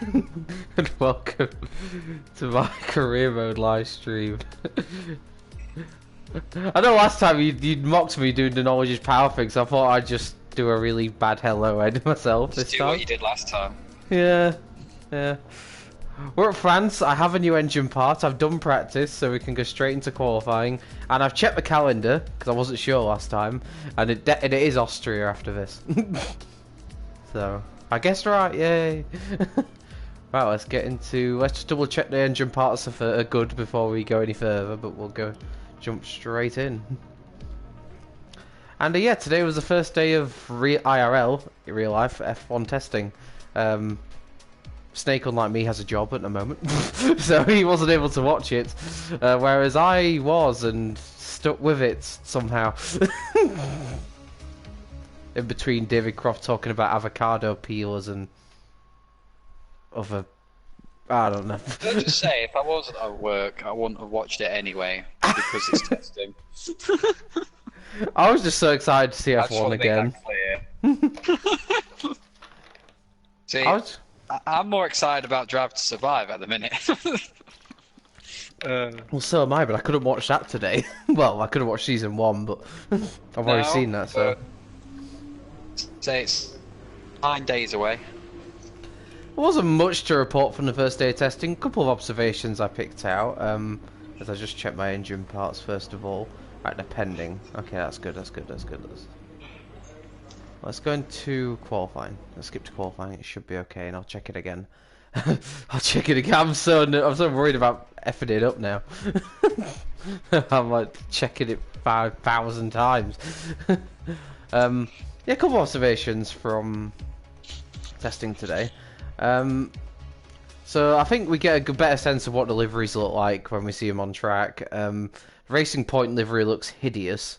And welcome to my career mode live stream. I know last time you mocked me doing the knowledge is power thing, so I thought I'd just do a really bad hello end myself Just this do time. what you did last time. Yeah, yeah. We're at France. I have a new engine part. I've done practice, so we can go straight into qualifying. And I've checked the calendar because I wasn't sure last time, and it is Austria after this. So I guessed right. Yay! Right, let's just double check the engine parts are good before we go any further. But we'll jump straight in. And yeah, today was the first day of IRL, real life F1 testing. Snake, unlike me, has a job at the moment, so he wasn't able to watch it, whereas I was and stuck with it somehow. In between David Croft talking about avocado peelers and other, I don't know. Can I just say, if I wasn't at work, I wouldn't have watched it anyway, because it's testing. I was just so excited to see I just F1 want to again. make that clear. See, I'm more excited about Drive to Survive at the minute. Well, so am I, but I couldn't watch that today. Well, I couldn't watch season 1, but I've already seen that, so. Say it's 9 days away. There wasn't much to report from the first day of testing. A couple of observations I picked out, as I just checked my engine parts first of all. Right, they're pending. Okay, that's good, that's good. Let's go into qualifying. Let's skip to qualifying, it should be okay, and I'll check it again. I'll check it again. I'm so worried about effing it up now. I'm like checking it 5,000 times. Yeah, a couple of observations from testing today. So I think we get a better sense of what the liveries look like when we see them on track. Racing Point livery looks hideous.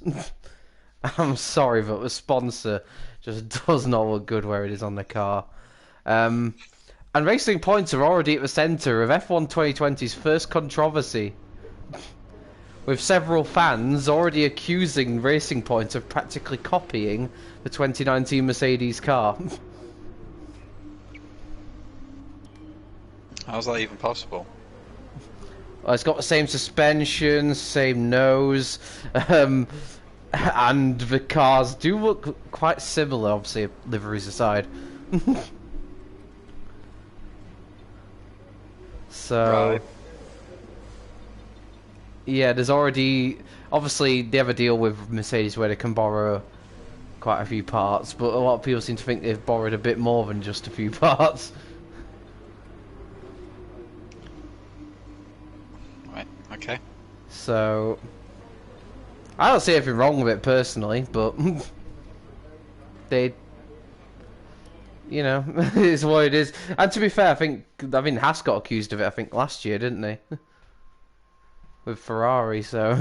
I'm sorry, but the sponsor just does not look good where it is on the car. And Racing Points are already at the centre of F1 2020's first controversy, with several fans already accusing Racing Point of practically copying the 2019 Mercedes car. How's that even possible? It's got the same suspension, same nose, and the cars do look quite similar, obviously, liveries aside. So, right. Yeah, there's already, obviously, they have a deal with Mercedes where they can borrow quite a few parts, but a lot of people seem to think they've borrowed a bit more than just a few parts. Right, okay. So, I don't see anything wrong with it personally, but they, you know, it's what it is. And to be fair, I mean, Haas got accused of it, I think, last year, didn't they? With Ferrari, so,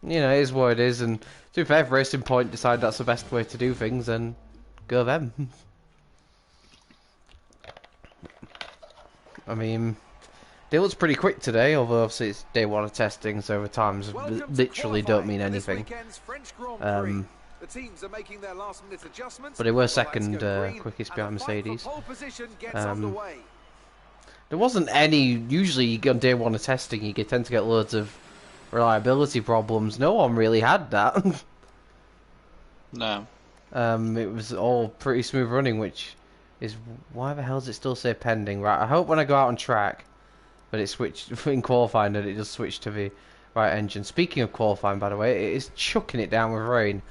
you know, it is what it is. And to be fair, if Racing Point decide that's the best way to do things, then go them. I mean, it looks pretty quick today, although obviously it's day 1 of testing, so over times literally don't mean anything. The teams are making their last minute adjustments. But they were second quickest behind Mercedes. There wasn't any, usually on day 1 of testing you tend to get loads of reliability problems. No one really had that. No. It was all pretty smooth running, which is, why the hell does it still say pending? Right, I hope when I go out on track, but it switched in qualifying that it just switched to the right engine. Speaking of qualifying, by the way, it is chucking it down with rain.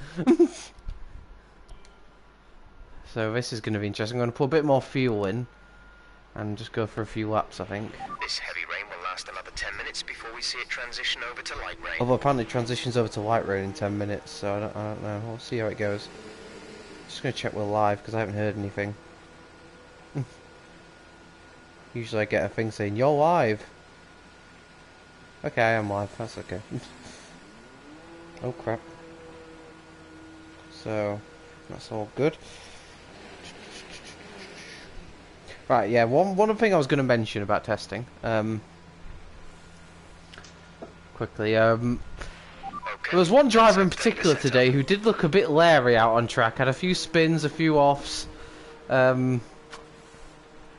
So this is going to be interesting. I'm going to put a bit more fuel in and just go for a few laps, I think. This heavy rain will last another 10 minutes before we see it transition over to light rain. Although apparently it transitions over to light rain in 10 minutes, so I don't know. We'll see how it goes. Just going to check we're live because I haven't heard anything. Usually I get a thing saying, you're live. Okay, I am live, that's okay. Oh crap. So, that's all good. Right, yeah, one thing I was going to mention about testing, quickly, there was one driver in particular today who did look a bit leery out on track, had a few spins, a few offs,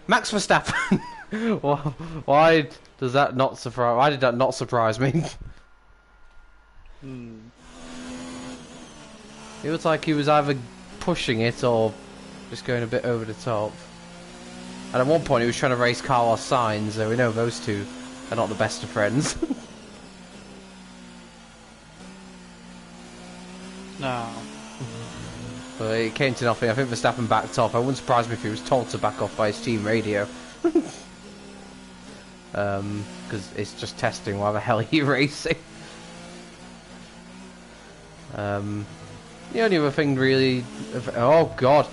Max Verstappen. Why does that not surprise? Why did that not surprise me? It was like he was either pushing it or just going a bit over the top. And at one point he was trying to race Carlos Sainz, so we know those two are not the best of friends. No. But it came to nothing. I think Verstappen backed off. I wouldn't surprise me if he was told to back off by his team radio. Because it's just testing why the hell are you racing. The only other thing really... Oh god!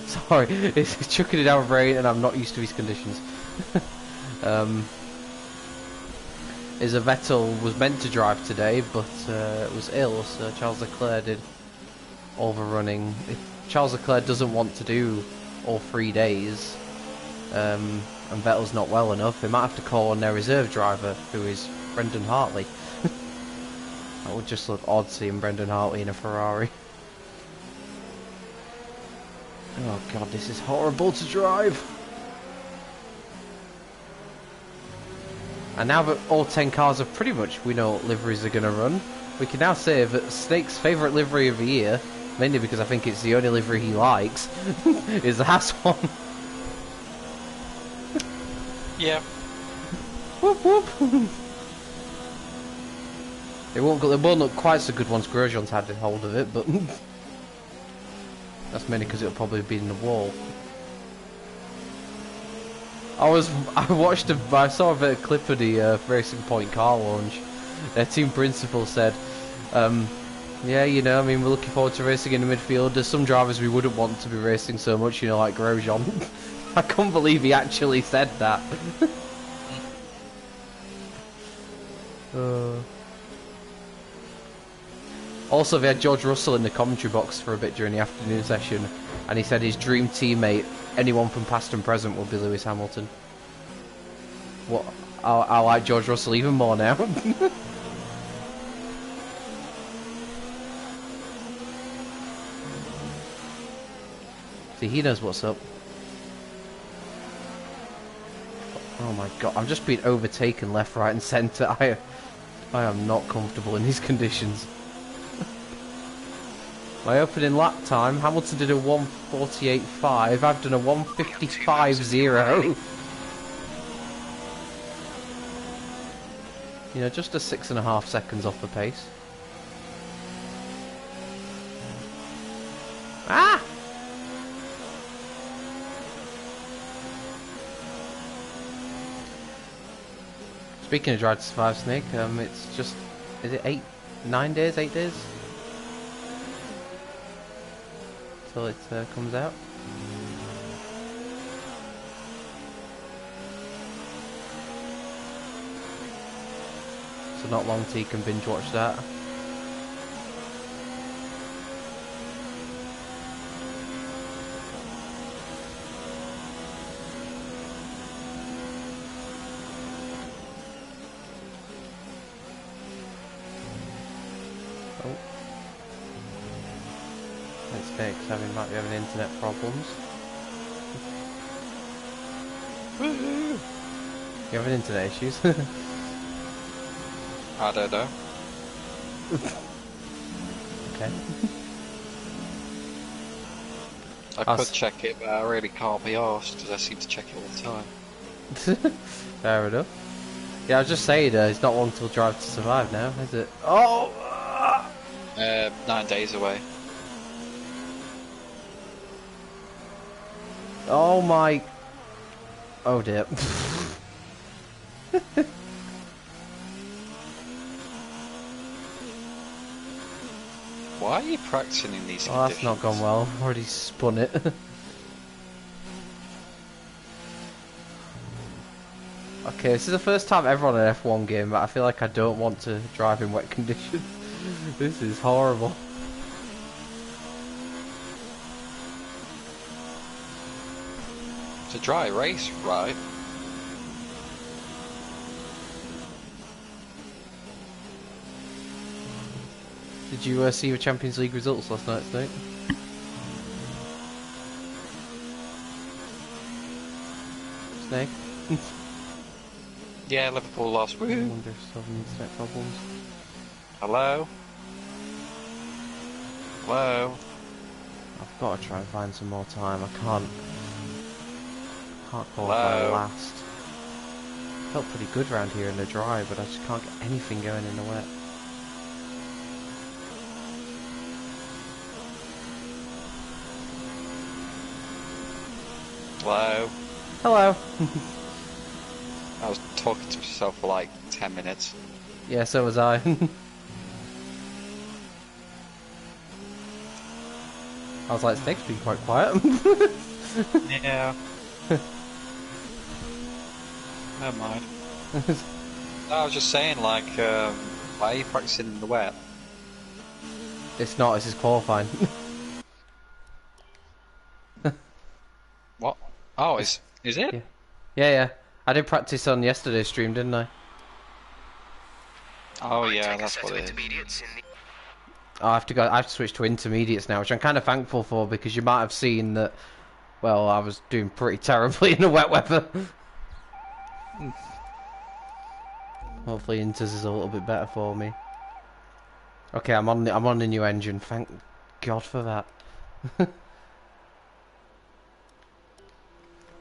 Sorry, it's chucking it down with rain and I'm not used to these conditions. Is a Vettel was meant to drive today but was ill, so Charles Leclerc did all the running. If Charles Leclerc doesn't want to do all 3 days and Vettel's not well enough, they might have to call on their reserve driver, who is Brendan Hartley. That would just look odd seeing Brendan Hartley in a Ferrari. Oh god, this is horrible to drive. And now that all 10 cars are pretty much, we know what liveries are going to run, we can now say that Snake's favourite livery of the year, mainly because I think it's the only livery he likes, is the Haas one. Yeah. Whoop whoop. It won't look quite so good once Grosjean's had hold of it, but that's mainly because it'll probably be in the wall. I saw a bit of clip of the Racing Point car launch. Their team principal said, yeah, you know, I mean, we're looking forward to racing in the midfield. There's some drivers we wouldn't want to be racing so much, you know, like Grosjean. I can't believe he actually said that. Also, they had George Russell in the commentary box for a bit during the afternoon session, and he said his dream teammate, anyone from past and present, would be Lewis Hamilton. What? I like George Russell even more now. See, he knows what's up. Oh my god, I'm just being overtaken left, right and centre. I am not comfortable in these conditions. My opening lap time, Hamilton did a 1:48.5, I've done a 1:55.0. You know, just a 6.5 seconds off the pace. Ah! Speaking of Drive to Survive, Snake, it's just, is it 8 days? Till it comes out. So not long till you can binge watch that. Might be having internet problems. You having internet issues? I don't know. Okay. I could check it, but I really can't be arsed because I seem to check it all the time. Fair enough. Yeah, I was just saying, it's not long till Drive to Survive now, is it? Oh! 9 days away. Oh my... Oh dear. Why are you practicing in these conditions? Oh, that's not gone well. I've already spun it. Okay, this is the first time ever on an F1 game, but I feel like I don't want to drive in wet conditions. This is horrible. It's a dry race, right? Did you see your Champions League results last night, Snake? Snake. Yeah, Liverpool lost. I Woohoo! wonder if still having internet problems. Hello? Hello? I've got to try and find some more time. I can't qualify Hello? last. Felt pretty good round here in the dry, but I just can't get anything going in the wet. Hello? Hello. I was talking to myself for like 10 minutes. Yeah, so was I. I was like, Snake's been quite quiet. Yeah. Never mind. No, I was just saying, like, why are you practicing in the wet? It's not, this is qualifying. What? Oh, is it? Yeah. Yeah. I did practice on yesterday's stream, didn't I? Oh Might yeah, take a that's set what of it is. intermediates in the I have to switch to intermediates now, which I'm kind of thankful for, because you might have seen that, well, I was doing pretty terribly in the wet weather. Hopefully Inters is a little bit better for me. Okay, I'm on the new engine, thank God for that.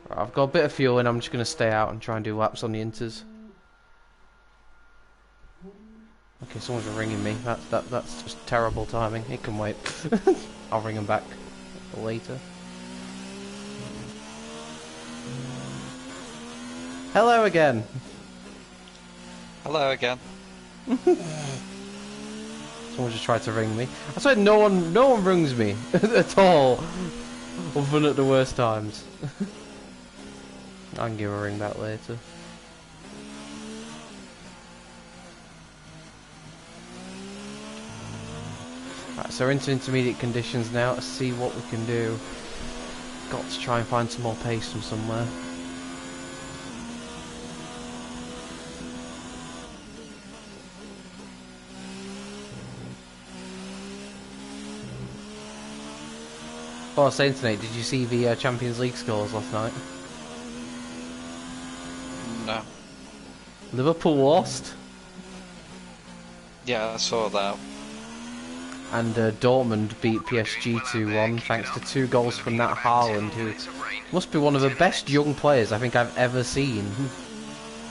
Right, I've got a bit of fuel and I'm just going to stay out and try and do laps on the Inters. Okay, someone's ringing me. That's just terrible timing. It can wait. I'll ring him back later. Hello again. Hello again. Someone just tried to ring me. I swear no one rings me at all. Other than at the worst times. I can give a ring back later. Right, so we're into intermediate conditions now. Let's see what we can do. Got to try and find some more pace from somewhere. Oh, I was saying tonight, did you see the Champions League scores last night? No. Liverpool lost. Yeah, I saw that. And Dortmund beat PSG 2-1 thanks to 2 goals from Nat Haaland, who must be one of the best young players I think I've ever seen.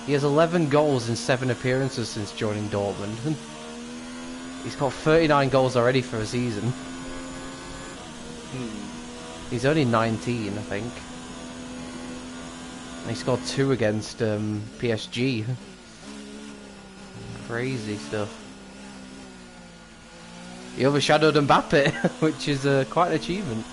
He has 11 goals in 7 appearances since joining Dortmund. He's got 39 goals already for a season. He's only 19, I think. And he scored 2 against PSG. Crazy stuff. He overshadowed Mbappe, which is quite an achievement.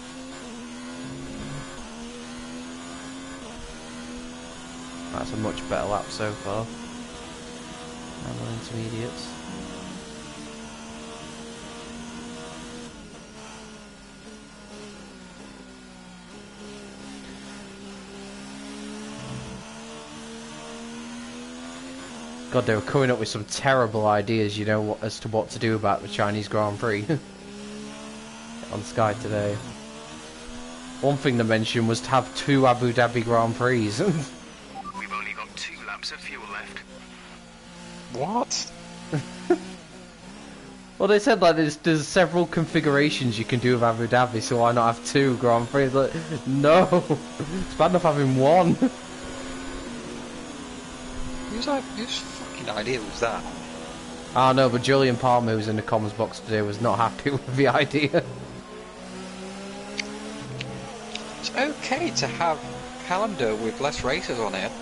That's a much better lap so far. I'm on intermediates. God, they were coming up with some terrible ideas, you know, as to what to do about the Chinese Grand Prix on Sky today. One thing they mentioned was to have 2 Abu Dhabi Grand Prix. We've only got 2 laps of fuel left. What? Well, they said like there's several configurations you can do with Abu Dhabi, so why not have 2 Grand Prix? Like, no, it's bad enough having 1. Whose fucking idea was that? I know, but Julian Palmer, who was in the comms box today, was not happy with the idea. It's okay to have a calendar with less races on it.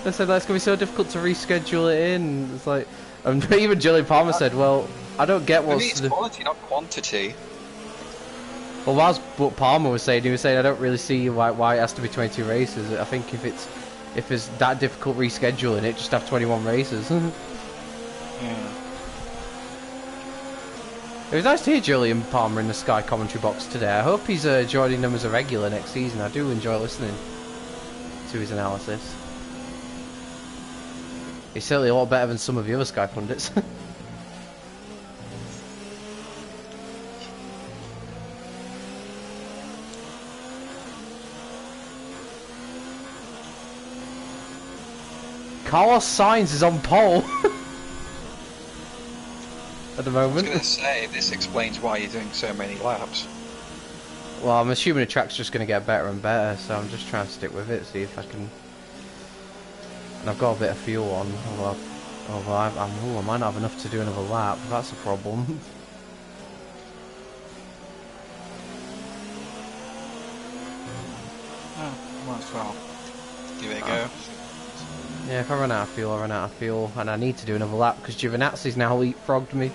They said that's going to be so difficult to reschedule it in. It's like, even Julian Palmer said, well, I don't get For me, what's it's the... quality, not quantity. Well, that's what Palmer was saying. He was saying, I don't really see why it has to be 22 races. I think if it's that difficult rescheduling it, just have 21 races. Yeah. It was nice to hear Julian Palmer in the Sky commentary box today. I hope he's joining them as a regular next season. I do enjoy listening to his analysis. He's certainly a lot better than some of the other Sky pundits. Carlos Sainz is on pole at the moment. I was going to say, this explains why you're doing so many laps. Well, I'm assuming the track's just going to get better and better, so I'm just trying to stick with it, see if I can... And I've got a bit of fuel on, although I might not have enough to do another lap, that's a problem. Oh, might as well give it a go. Yeah, if I run out of fuel, I run out of fuel, and I need to do another lap, because Giovinazzi's now leapfrogged me.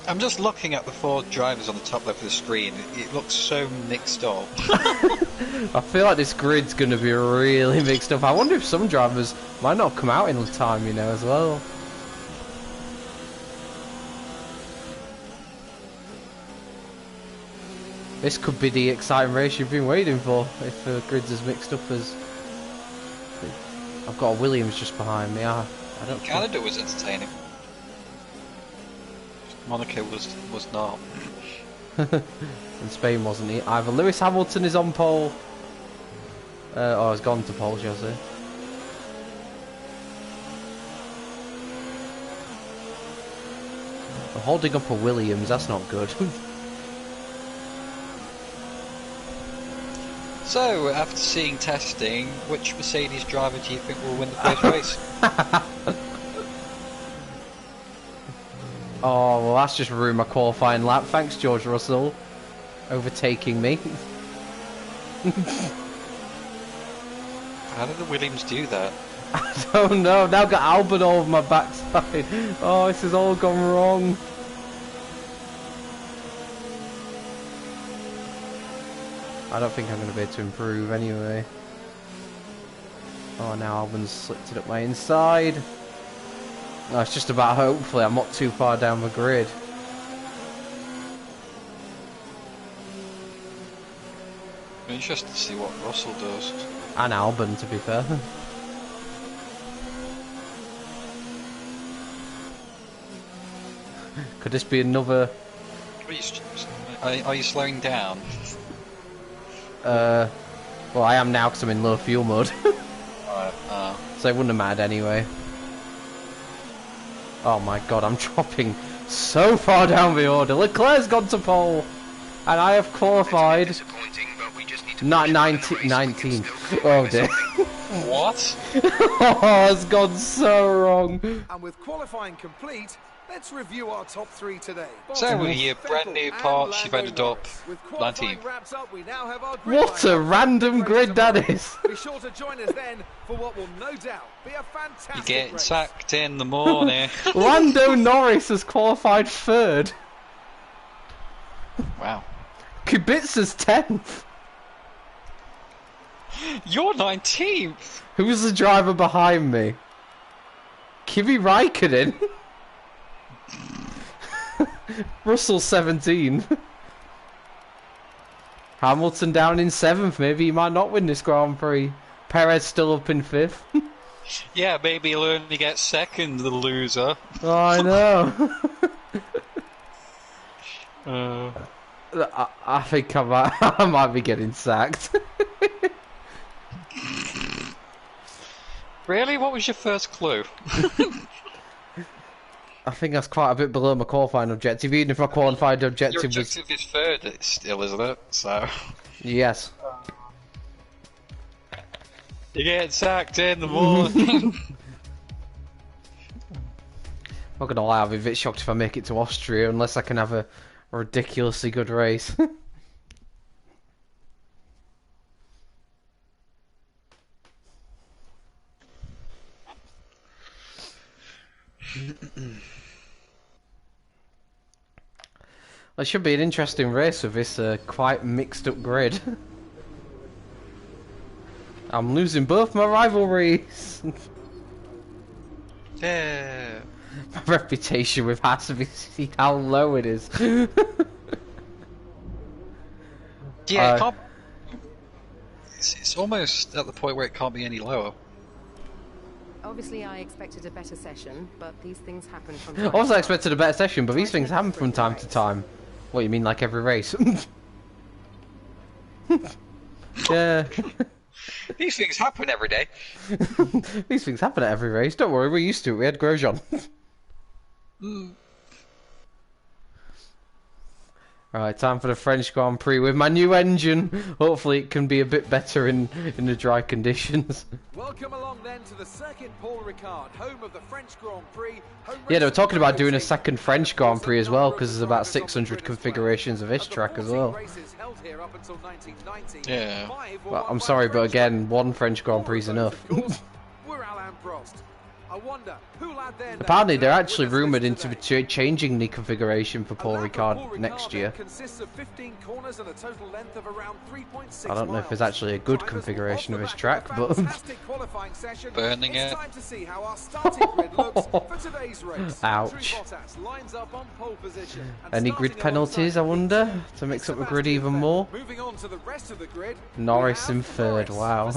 I'm just looking at the 4 drivers on the top left of the screen. It looks so mixed up. I feel like this grid's going to be really mixed up. I wonder if some drivers might not come out in time, you know, as well. This could be the exciting race you've been waiting for, if the grid's as mixed up as... I've got a Williams just behind me. I don't Canada was entertaining. Monaco was not. And Spain wasn't either. Lewis Hamilton is on pole. Or has gone to pole, shall I say. We're holding up a Williams, that's not good. So, after seeing testing, which Mercedes driver do you think will win the first race? Oh, well that's just ruined my qualifying lap. Thanks, George Russell. Overtaking me. How did the Williams do that? I don't know. Now I've got Albon all over my backside. Oh, this has all gone wrong. I don't think I'm going to be able to improve anyway. Oh, now Albon's slipped it up my inside. No, it's just about hopefully I'm not too far down the grid. I'm interested to see what Russell does. And Albon, to be fair. Could this be another... Are you slowing down? Well, I am now because I'm in low fuel mode. Alright, So it wouldn't have mattered anyway. Oh my god, I'm dropping so far down the order. Leclerc's gone to pole, and I have qualified 19. Oh dear. What? Oh, it's gone so wrong. And with qualifying complete, let's review our top 3 today. So with your brand new parts, you've ended up 19. What a random grid that is. Be sure to join us then for what will no doubt be a fantastic You're getting race. sacked in the morning. Lando Norris has qualified 3rd. Wow. Kubica's 10th. You're 19th! Who's the driver behind me? Kimi Raikkonen. Russell 17. Hamilton down in 7th. Maybe he might not win this Grand Prix. Perez still up in 5th. Yeah, maybe he'll only get 2nd, the loser. Oh, I know. I think I might be getting sacked. Really? What was your first clue? I think that's quite a bit below my qualifying objective, even if my qualifying objective was... Your objective is 3rd still, isn't it? So... Yes. You get sacked in the morning. Not gonna lie, I'll be a bit shocked if I make it to Austria, unless I can have a ridiculously good race. It should be an interesting race with this quite mixed up grid. I'm losing both my rivalries. Yeah. My reputation with Haas, if you see how low it is. Yeah, it can't... It's almost at the point where it can't be any lower. Obviously, I expected a better session, but these things happen from time to Also, I time. expected a better session, but these things happen from time to time. What, you mean like every race? Yeah. These things happen every day. These things happen at every race. Don't worry, we're used to it. We had Grosjean. Right, time for the French Grand Prix with my new engine. Hopefully it can be a bit better in the dry conditions. Welcome along then to the circuit Paul Ricard, home of the French Grand Prix. Yeah, they were talking about doing a second French Grand Prix as well, because there's about 600 configurations of this track as well. Yeah. Well, I'm sorry, but again, one French Grand Prix is enough. Apparently, they're actually rumoured into changing the configuration for Paul Ricard next year. I don't know if it's actually a good configuration of his track, but... Burning it. Ouch. Any grid penalties, I wonder, to mix up the grid even more? Norris in third, wow.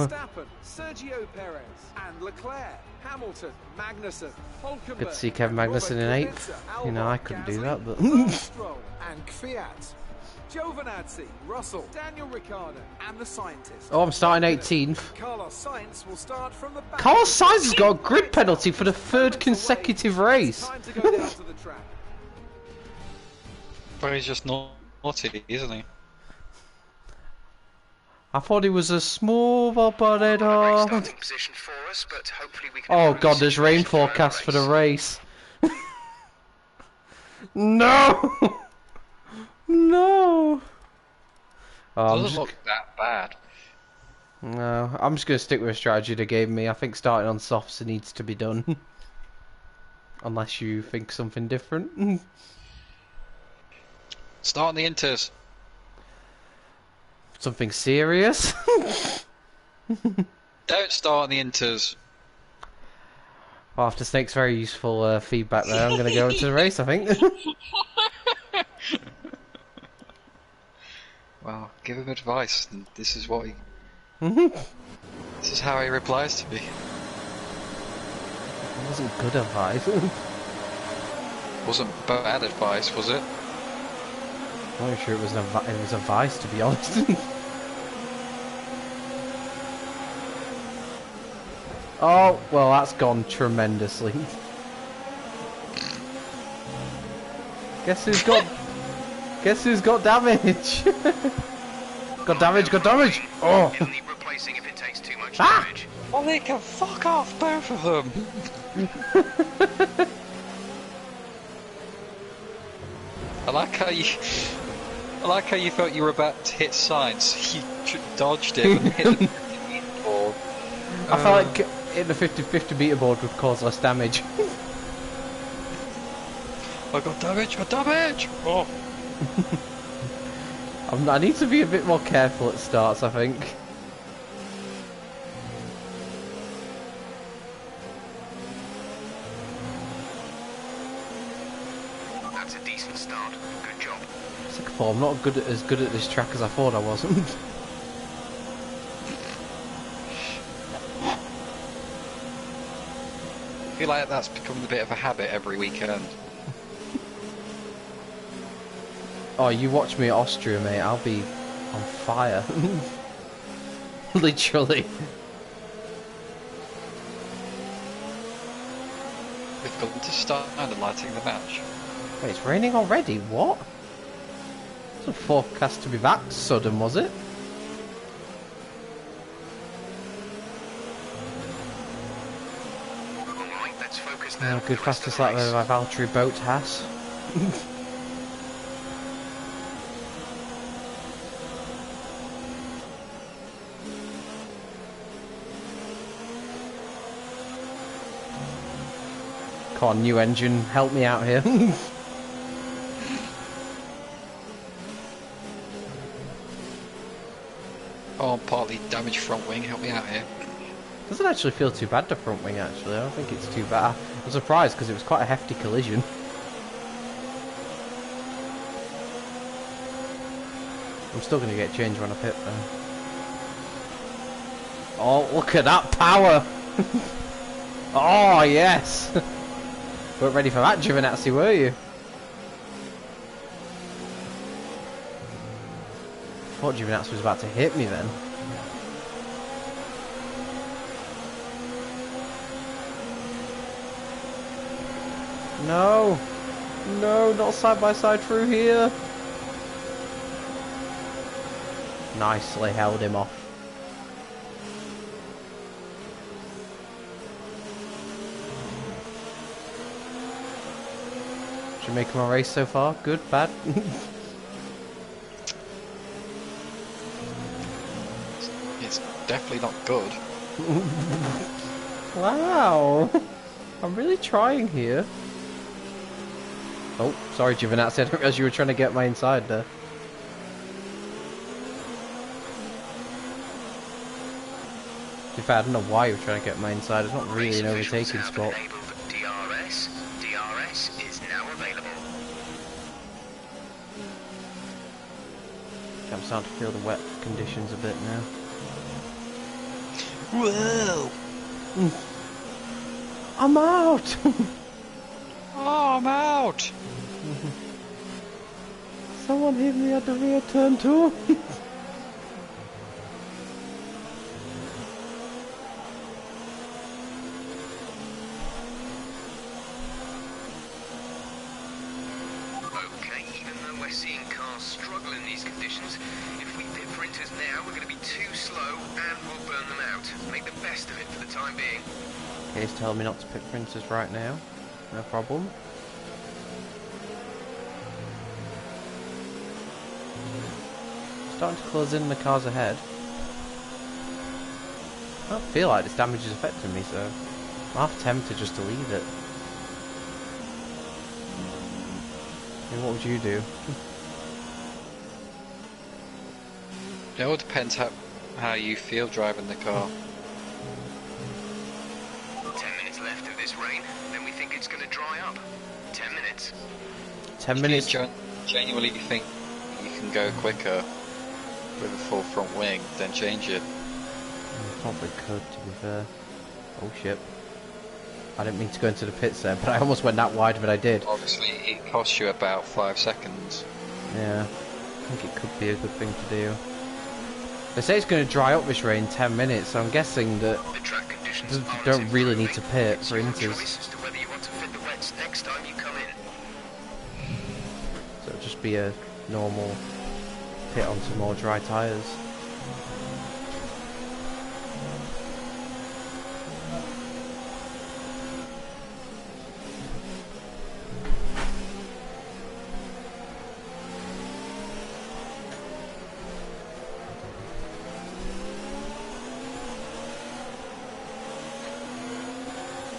Sergio Perez and Leclerc, Hamilton, Magnussen, Good to see Kevin Magnussen in 8th. You know, I couldn't do that, but... and Kvyat, Giovinazzi, Russell, Daniel Ricciardo, and the scientist. Oh, I'm starting 18th. Carlos Sainz will start from the back. Carlos Sainz has got a grid penalty for the 3rd consecutive race. Time to go down to the track. But he's just naughty, isn't he? I thought he was a small operator. Position for us, but hopefully we can Oh god, there's rain forecast for the race. No! No! Oh, Doesn't look that bad. No, I'm just going to stick with a strategy they gave me. I think starting on softs needs to be done. Unless you think something different. Start on the inters. Something serious? Don't start on the inters. Well, after Snake's very useful feedback there, I'm going to go into the race, I think. Well, give him advice, and this is what he... This is how he replies to me. It wasn't good advice. Wasn't bad advice, was it? I'm not sure it was advice, to be honest. Oh, well, that's gone tremendously. Guess who's got damage? Got damage! Oh! He'll need replacing if it takes too much Ah! damage. Well, they can fuck off, both of them. I like how you felt you were about to hit Sainz. You dodged it and hit the board. I felt like hitting the 50-50 meter board would cause less damage. I got damage! Oh. I need to be a bit more careful at starts, I think. That's a decent start. Good job. I'm not as good at this track as I thought I was. I feel like that's becoming a bit of a habit every weekend. Oh, you watch me at Austria, mate. I'll be on fire. Literally. We've got to start lighting the match. Wait, it's raining already? What? It wasn't forecast to be that sudden, was it? Alright, let's focus now. Oh, good fastest lap there by Valtteri Bottas. Come on, new engine, help me out here. Oh, partly damaged front wing, help me out here. Doesn't actually feel too bad, the front wing, actually. I don't think it's too bad. I'm surprised because it was quite a hefty collision. I'm still going to get changed when I pit though. Oh, look at that power! Oh, yes! Weren't ready for that, Giovinazzi, were you? I thought Giovinazzi was about to hit me then. No! No, not side by side through here! Nicely held him off. Should we make him a race so far? Good, bad? It's definitely not good. Wow! I'm really trying here. Oh, sorry Giovinazzi, I didn't realise you were trying to get my inside there. In fact, I don't know why you were trying to get my inside, it's not really an overtaking spot. DRS. DRS is now available. I'm starting to feel the wet conditions a bit now. Whoa! I'm out! Oh, I'm out! Someone hit me at the rear turn too. Okay, even though we're seeing cars struggle in these conditions, if we pit for Inters now, we're going to be too slow and we'll burn them out. Make the best of it for the time being. Okay, he's telling me not to pick Princess right now. No problem. Starting to close in the cars ahead. I don't feel like this damage is affecting me, so I'm half tempted just to leave it. I mean, what would you do? It all depends how you feel driving the car. 10 minutes left of this rain, then we think it's going to dry up. 10 minutes. 10 If minutes. you genuinely think you can go quicker with a full front wing, then change it. Probably could, to be fair. Oh shit. I didn't mean to go into the pits there, but I almost went that wide, but I did. Obviously, it costs you about 5 seconds. Yeah. I think it could be a good thing to do. They say it's going to dry up this rain in 10 minutes, so I'm guessing that The track conditions you aren't don't really need improving. to pit It's for your Inters. choice as to whether you want to fit the wets next time you come in. So it'll just be a normal pit onto more dry tyres.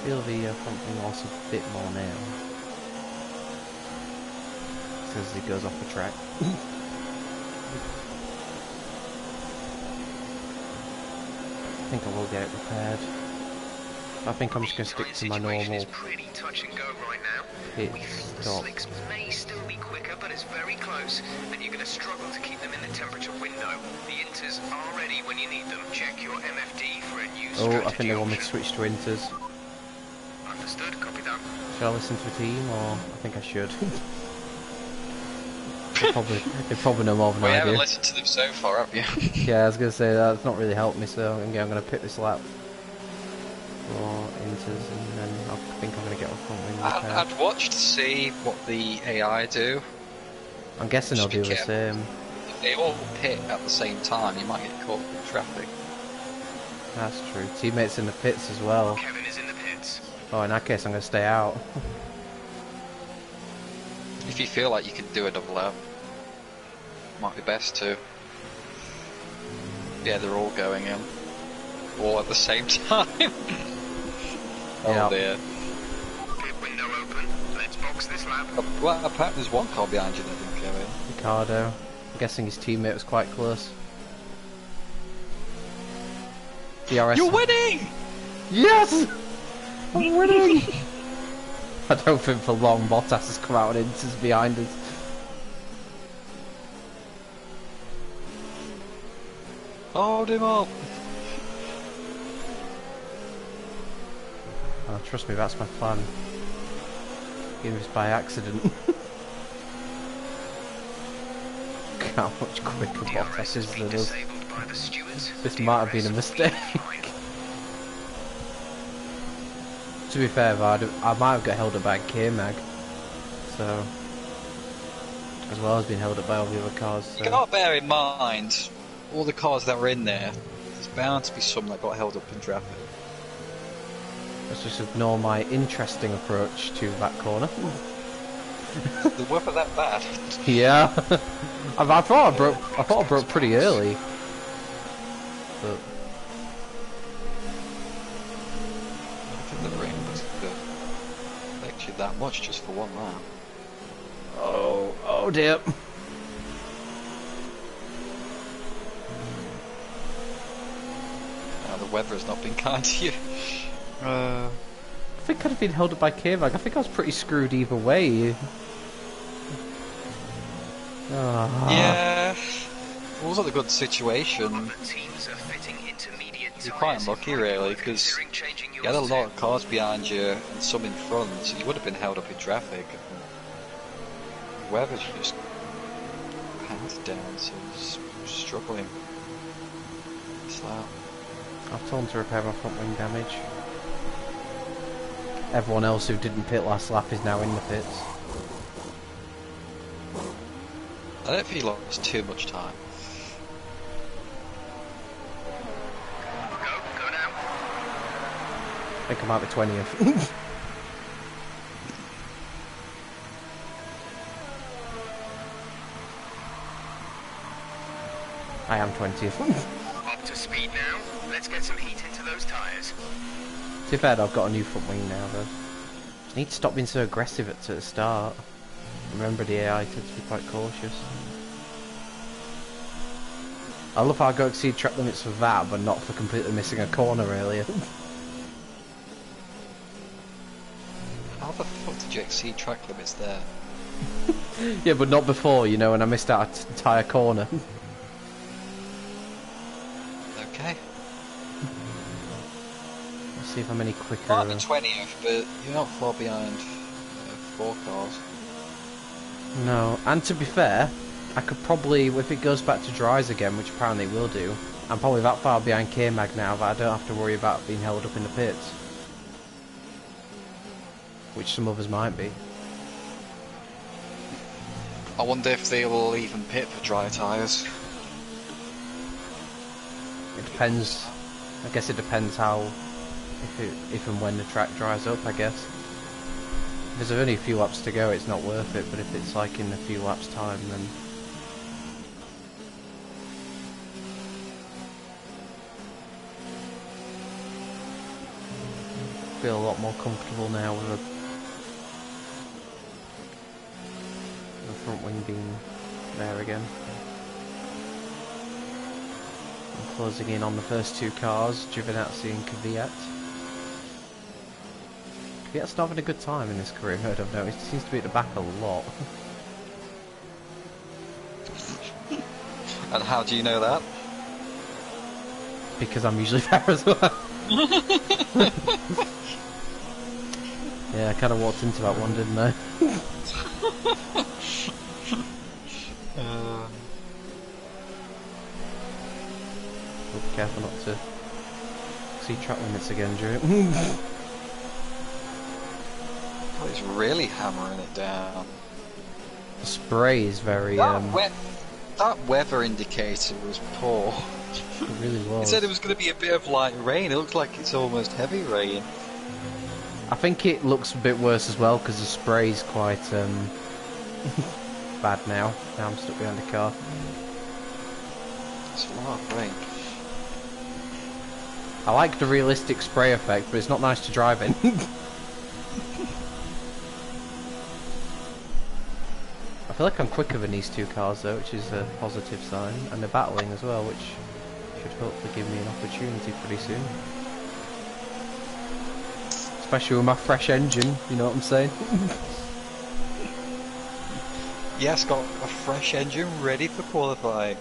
Feel the front wing loss a bit more now. As he goes off the track. I think I will get it repaired. I think I'm just going to stick to my Situation normal is pretty touch and go right now. pit We think the stop. slicks may still be quicker, but it's very close, and you're going to struggle to keep them in the temperature window. The Inters are ready when you need them. Check your MFD for a new Oh, strategy I think they want me to option. switch to Inters. Understood, copy that. Should I listen to the team, or I think I should? they probably know more than We I haven't do. listened to them so far, have you? Yeah, I was going to say that's not really helped me, so I'm going to pit this lap for Inters, and then I think I'm going to get a front wing repaired. I'd watch to see what the AI do. I'm guessing they'll Just be do the careful. same. If they all pit at the same time, you might get caught in traffic. That's true. Teammates in the pits as well. Kevin is in the pits. Oh, in that case, I'm going to stay out. If you feel like you can do a double lap, might be best to. Yeah, they're all going in. All at the same time. Yeah. Oh dear. Pit window open. Let's box this lap. Well, apparently there's one car behind you that didn't go in. Ricardo. I'm guessing his teammate was quite close. DRS. You're winning! Yes! I'm winning! I don't think for long Bottas has come out and Inter's behind us. Hold him up! Oh, trust me, that's my plan. Even if it's by accident. Look how much quicker Bottas DRS is has than been us. disabled by the stewards. This might have been a DRS mistake. fine. to be fair, I might have got held up by K-Mag. So, as well as being held up by all the other cars. So. You gotta bear in mind, all the cars that were in there's bound to be some that got held up in traffic. Let's just ignore my interesting approach to that corner. The weather that bad? Yeah. I thought I broke pretty early. But I think the rain was good. Affect you that much just for one lap. oh dear. The weather has not been kind to you. I think I'd have been held up by K-Mag. I think I was pretty screwed either way. Yeah, it wasn't a good situation. The teams are fitting intermediate You're quite tyres. unlucky really, because Considering changing you had a yours lot too. of cars behind you and some in front, so you would have been held up in traffic. The weather's just hands down, so it's struggling. Slow. I've told him to repair my front wing damage. Everyone else who didn't pit last lap is now in the pits. I don't think you lost too much time. Go now. I think I might be 20th. I am 20th. Up to speed now. Let's get some heat into those tyres. To be fair, I've got a new front wing now though. I need to stop being so aggressive at the start. Remember the AI tends to be quite cautious. I love how I go exceed track limits for that, but not for completely missing a corner earlier. How the fuck did you exceed track limits there? Yeah, but not before, you know, when I missed out an entire corner. Okay. Let's see if I'm any quicker. Might be 20th, but you're not far behind 4 cars. No, and to be fair, I could probably, if it goes back to dries again, which apparently it will do, I'm probably that far behind K-Mag now that I don't have to worry about being held up in the pits. Which some others might be. I wonder if they will even pit for dry tyres. It depends. I guess it depends how, if and when the track dries up, I guess. If there's only a few laps to go, it's not worth it, but if it's like in a few laps time, then... I feel a lot more comfortable now with the front wing being there again. I'm closing in on the first 2 cars, Giovinazzi and Kvyat. Kvyat's not having a good time in this career mode, I've noticed. He seems to be at the back a lot. And how do you know that? Because I'm usually there as well. Yeah, I kind of walked into that one, didn't I? Be careful not to see track limits again, Drew. Oh, he's really hammering it down. The spray is very, That weather indicator was poor. it really It was. said it was going to be a bit of light rain. It looks like it's almost heavy rain. I think it looks a bit worse as well because the spray's quite bad now. Now I'm stuck behind the car. It's a lot of rain. I like the realistic spray effect, but it's not nice to drive in. I feel like I'm quicker than these 2 cars though, which is a positive sign, and they're battling as well, which should hopefully give me an opportunity pretty soon. Especially with my fresh engine, you know what I'm saying? Yes, got a fresh engine ready for qualifying.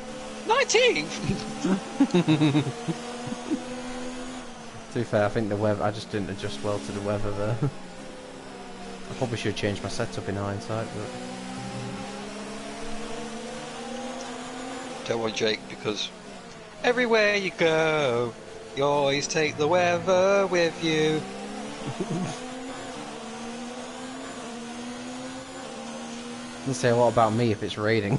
19th! To be fair, I think the weather, I just didn't adjust well to the weather there. I probably should have changed my setup in hindsight, but... Don't worry, Jake, because everywhere you go, you always take the weather with you. Doesn't say a lot about me if it's raining.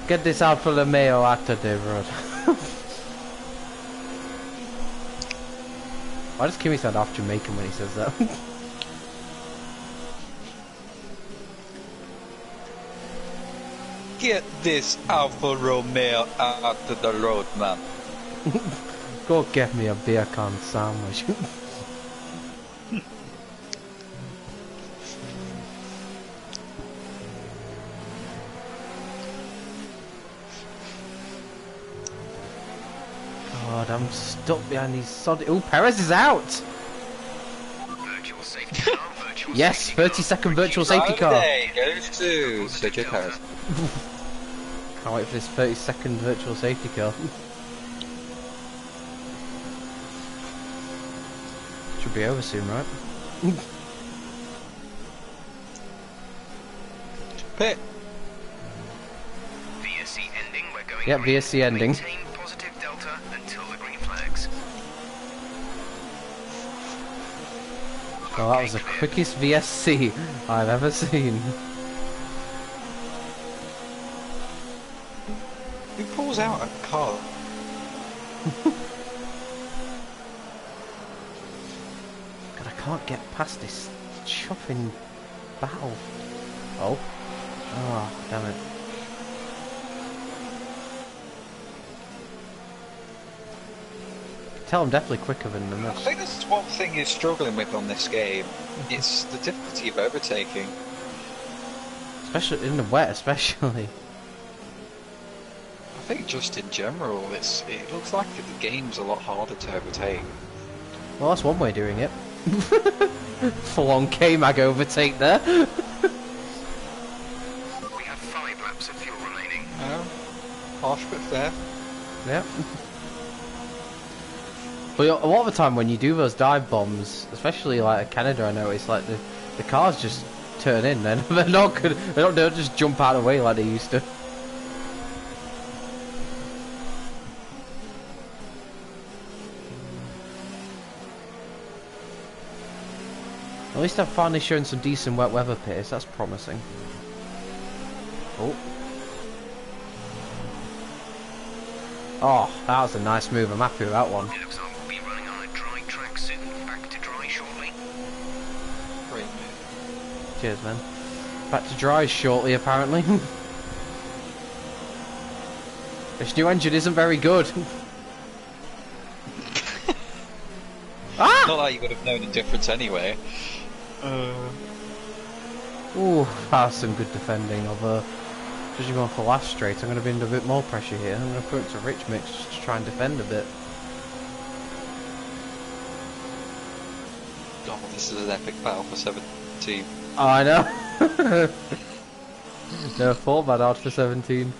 Get this Alfa Romeo out of the road. Why does Kimmy sound half Jamaican when he says that? Get this Alfa Romeo out of the road, man. Go get me a bacon sandwich. God, I'm stuck behind these sod. Oh, Perez is out! Virtual safety car, virtual Yes, safety 30-second virtual safety car. Friday goes to Sergio Perez. Can't wait for this 30-second virtual safety car. Should be over soon, right? Pit. VSC ending, we're going Yep, green. VSC ending. Maintain positive delta until the green flags. Oh, that was the quickest VSC I've ever seen. Who pulls out a car? God, I can't get past this chuffing battle. Oh. Oh, damn it. Tell I'm definitely quicker than them. I think that's one thing you're struggling with on this game. It's the difficulty of overtaking. Especially in the wet, especially. I think just in general, it looks like the game's a lot harder to overtake. Well, that's one way of doing it. Full on K-Mag overtake there. We have 5 laps of fuel remaining. Harsh but fair. Yep. But a lot of the time when you do those dive bombs, especially like at Canada, I know it's like the cars just turn in. They're not good. They don't just jump out of the way like they used to. At least I've finally shown some decent wet weather pace. That's promising. Oh. Oh, that was a nice move. I'm happy with that one. It looks like we'll be running on a dry track soon. Back to dry shortly. Great move. Cheers, man. Back to dry shortly, apparently. This new engine isn't very good. Ah! Not like you would have known the difference anyway. Ooh, that's some good defending. Although, judging off the last straight, I'm going to be under a bit more pressure here. I'm going to put it to Rich Mix just to try and defend a bit. Oh, this is an epic battle for 17. Oh, I know. No, fall bad out for 17.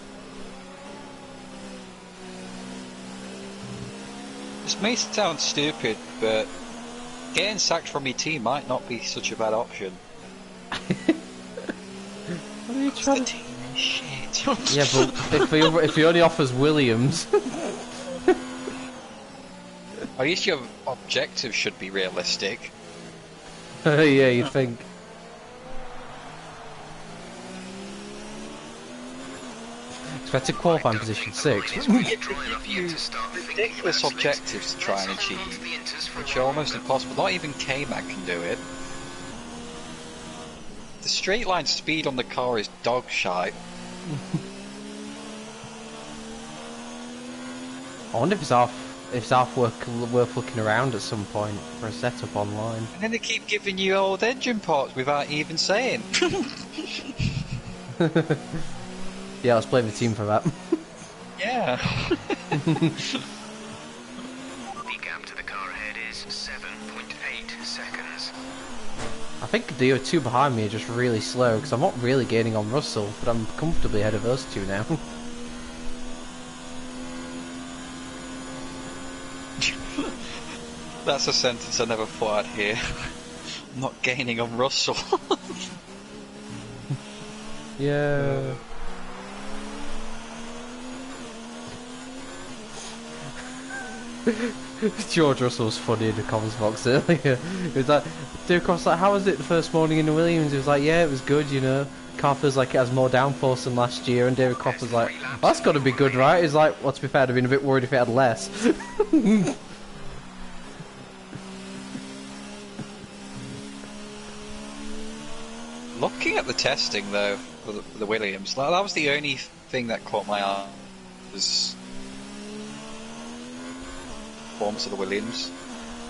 This may sound stupid, but getting sacked from your team might not be such a bad option. What are you The trying to... team is shit. Yeah, but if he only offers Williams... At least your objectives should be realistic. Yeah, you think. Expected qualifying position 6. Ridiculous objectives to try and achieve, which are almost impossible. Not even K-Mag can do it. The straight line speed on the car is dog shite. I wonder if it's half worth looking around at some point for a setup online. And then they keep giving you old engine parts without even saying. Yeah, let's blame the team for that. Yeah. The gap to the car ahead is 7.8 seconds. I think the two behind me are just really slow because I'm not really gaining on Russell, but I'm comfortably ahead of those two now. That's a sentence I never thought I'd hear. I'm not gaining on Russell. Yeah. George Russell was funny in the comments box earlier. He was like, David Cross, like, how was it the first morning in the Williams? He was like, yeah, it was good, you know. Car feels like it has more downforce than last year, and David Cross was like, well, that's got to be good, right? He's like, well, to be fair, I'd have been a bit worried if it had less. Looking at the testing though for the Williams, that was the only thing that caught my eye. Was performance of the Williams.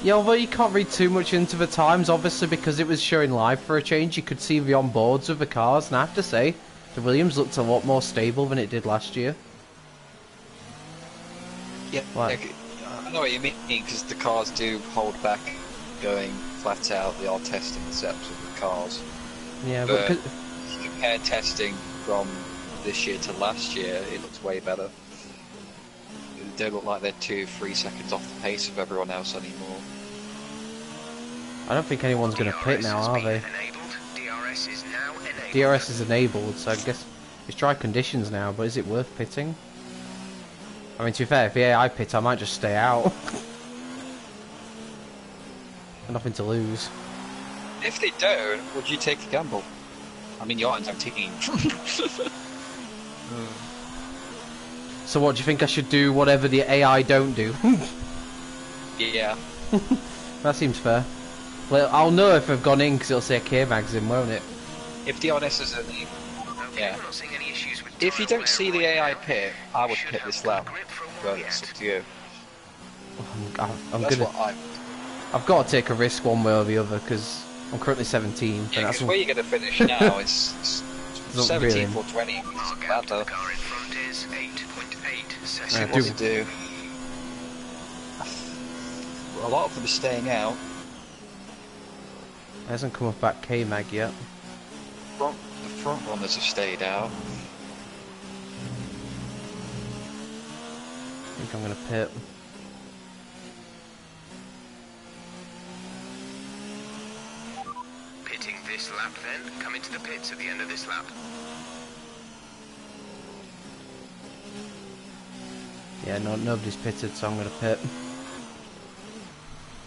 Yeah, although you can't read too much into the times, obviously, because it was showing live for a change, you could see the onboards of the cars, and I have to say, the Williams looked a lot more stable than it did last year. Yeah, Like, I know what you mean, because the cars do hold back going flat out. They are testing the steps of the cars. yeah, But but if you compare testing from this year to last year, it looks way better. They don't look like they're 2-3 seconds off the pace of everyone else anymore. I don't think anyone's going to pit now, are they? DRS is now enabled. DRS is enabled, so I guess it's dry conditions now, but is it worth pitting? I mean, to be fair, if the AI pit, I might just stay out. Nothing to lose. If they don't, would you take a gamble? I mean, you're on team. So what, do you think I should do whatever the AI don't do? Yeah. That seems fair. Well, I'll know if I've gone in because it'll say K-Mags in, won't it? If DRS is enabled, Okay, yeah. we're not seeing any issues with If you tyre don't see the wear AI right pit, I would Should pit have this good lap. grip for a But while it's yet. up to you. I'm That's gonna. what I've got to take a risk one way or the other because I'm currently 17. Yeah, and because that's where you're going to finish now is Not 17 really. or 20. It's Our bad gap to though. the car in front is 8.8 seconds. Yeah, What to do? A lot of them are staying out. It hasn't come off back K-Mag yet. The front runners have stayed out. I think I'm gonna pit. Pitting this lap then. Come into the pits at the end of this lap. Yeah, no, nobody's pitted, so I'm gonna pit.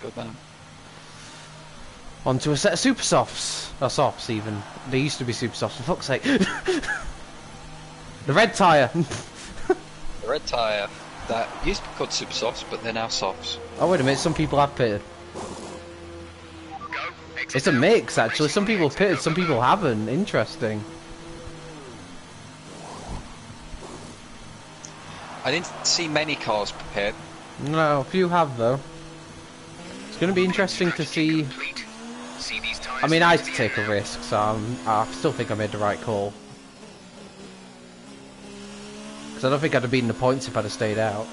Good man. Onto a set of super softs. Or softs even. They used to be super softs, for fuck's sake. The red tyre. The red tyre that used to be called super softs, but they're now softs. Oh wait a minute, some people have pitted. Go. Exit It's a out. mix actually, some Racing people exit pitted, over. some people haven't. Interesting. I didn't see many cars pit. No, a few have though. It's gonna be interesting to see. Complete. See these tyres I mean, I had to to the take end a now. risk, so I still think I made the right call. Because I don't think I'd have beaten the points if I'd have stayed out.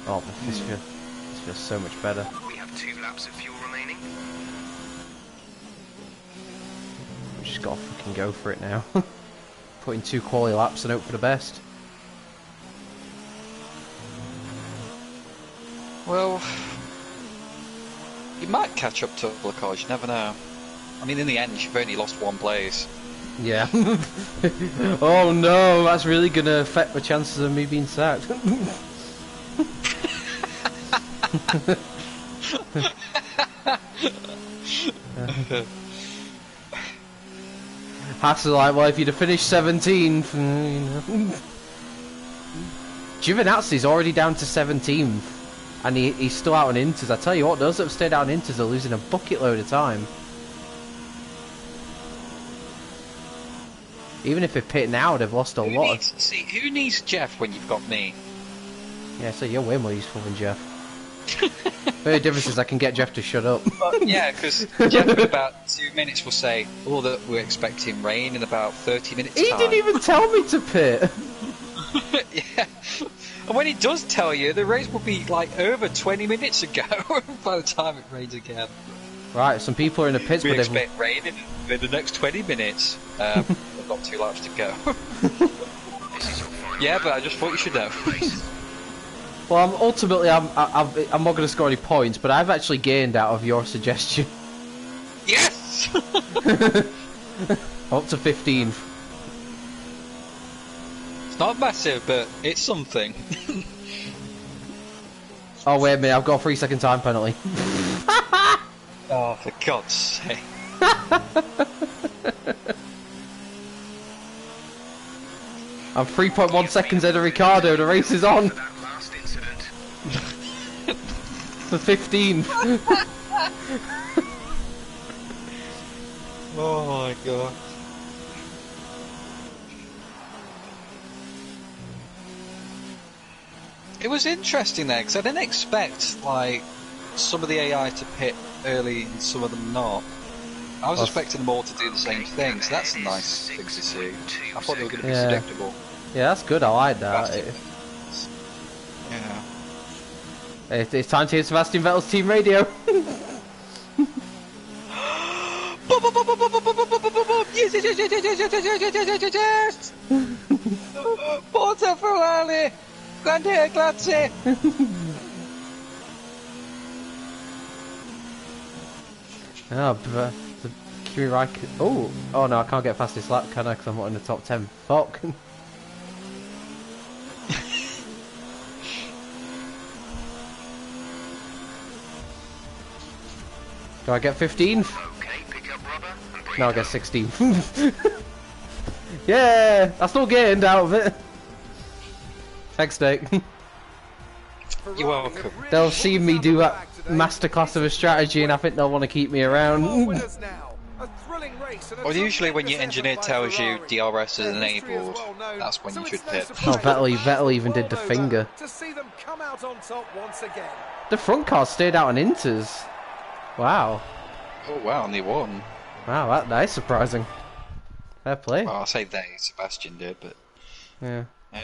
Oh, this feels so much better. We have 2 laps of fuel remaining. We just gotta fucking go for it now. Put in 2 quality laps and hope for the best. Well, you might catch up to a couple of cars, you never know. I mean, in the end, you've only lost 1 place. Yeah. Oh no, that's really gonna affect the chances of me being sacked. Hassel like, well, if you'd have finished 17th, you know. Giovinazzi's already down to 17th, and he's still out on Inters. I tell you what, those that have stayed out on Inters are losing a bucket load of time. Even if they pit now, they've lost a lot of... See, who needs Jeff when you've got me? Yeah, so you're way more useful than Jeff. The only difference is I can get Jeff to shut up. Yeah, because Jeff in about 2 minutes will say, oh, that we're expecting rain in about 30 minutes He time. didn't even tell me to pit. Yeah. And when he does tell you, the race will be like over 20 minutes ago by the time it rains again. Right, some people are in the pits, We but they've... expect rain in the next 20 minutes. We've got 2 laps to go. This is your final Yeah, lap. but I just thought you should know. Race. Well, ultimately, I'm not going to score any points, but I've actually gained out of your suggestion. Yes! Up to 15. Not massive, but it's something. Oh wait a minute, I've got a 3-second time penalty. Oh, for God's sake. I'm 3.1 seconds ahead of Ricardo, the race is on! That last incident. For 15. Oh my God. It was interesting there, because I didn't expect, like, some of the AI to pit early and some of them not. I was expecting them all to do the same thing, so that's a nice thing to see. I thought they were going to be Yeah. predictable. Yeah, that's good, I like that. Yeah. It's time to hear Sebastian Vettel's team radio. Yes, yes, yes, yes, yes, yes, yes, yes, yes, yes, yes. Forza Ferrari! Grande grazie! Oh, but the Kimi Raikkonen. Oh no, I can't get past this lap, can I? Because I'm not in the top 10. Fuck. Do I get 15? Okay, pick up rubber and bring No, I it get up. 16. Yeah, I still gained out of it. Thanks, Nick. You're welcome. They'll see me do that masterclass of a strategy, and I think they'll want to keep me around. Well, usually when your engineer tells you DRS is enabled, that's when you should pit. Oh, Vettel even did the finger. To see them come out on top once again. The front car stayed out on inters. Wow. Oh wow, and they won. Wow, that is surprising. Fair play. Well, I'll say they, Sebastian did, but Yeah. yeah.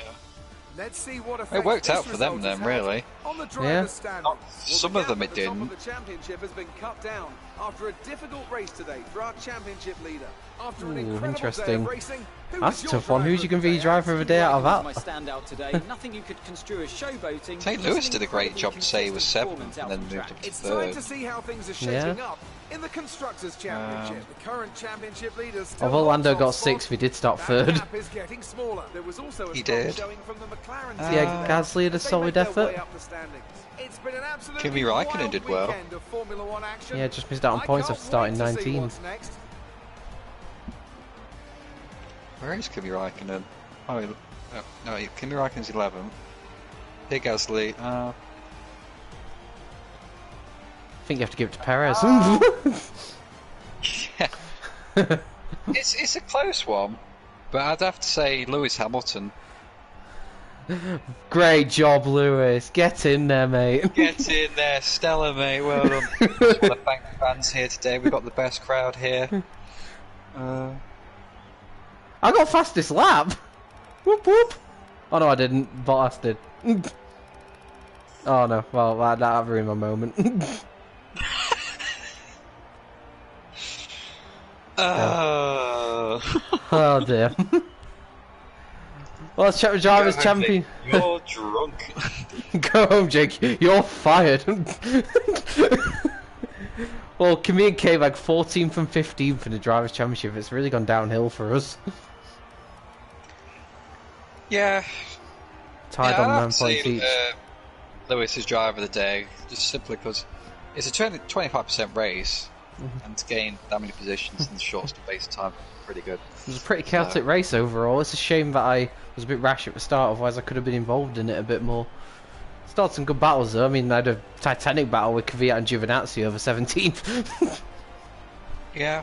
Let's see what It worked out for them then, really. On the Yeah. driver's standings. Not- some of them it the top didn't. of the championship has been cut down after a difficult race today for our championship leader. After an Ooh, incredible interesting. day of racing, who That's was a your tough one. Who's you driver going to be of the day? driver of the day out of My that? standout today. Nothing you could construe as showboating. St. just Lewis an did a great incredibly job to say he was consistent 7th performance and out then on moved track. up to It's time 3rd. to see how things are shaping up in the Constructors' Championship. The current championship leaders still Although Lando on got top 6th, spot. we did start That 3rd. gap is getting smaller. There was also a He strong did. showing from the McLaren Yeah, team Gasly had a as they solid make their effort. way up the standings. It's been an absolutely Kimi Räikkönen wild did well. weekend of Formula One action. Yeah, just missed out on I points can't after starting wait to see 19th. what's next. Where is Kimi Räikkönen? Oh, no, Kimi Räikkönen's 11th. Here, Gasly. I think you have to give it to Perez. It's a close one, but I'd have to say Lewis Hamilton. Great job, Lewis. Get in there, mate. Get in there, Stella, mate. Well done. Just want to thank the fans here today. We've got the best crowd here. I got fastest lap. Whoop whoop. Oh no, I didn't. Bottas did. Oh no. Well, that ruined my moment. Oh dear. Well, drivers champion. You're drunk. Go home, Jake. You're fired. Well, Kimi came like 14th and 15th in the drivers' championship. It's really gone downhill for us. Yeah. Tied Yeah, on I'd 9 have to points say, each. Lewis is driver of the day, just simply because it's a 25% race, and to gain that many positions in the shortest space of time, pretty good. It was a pretty chaotic race overall. It's a shame that I was a bit rash at the start, otherwise I could have been involved in it a bit more. Started some good battles though. I mean, I had a titanic battle with Kvyat and Giovinazzi over 17th. Yeah.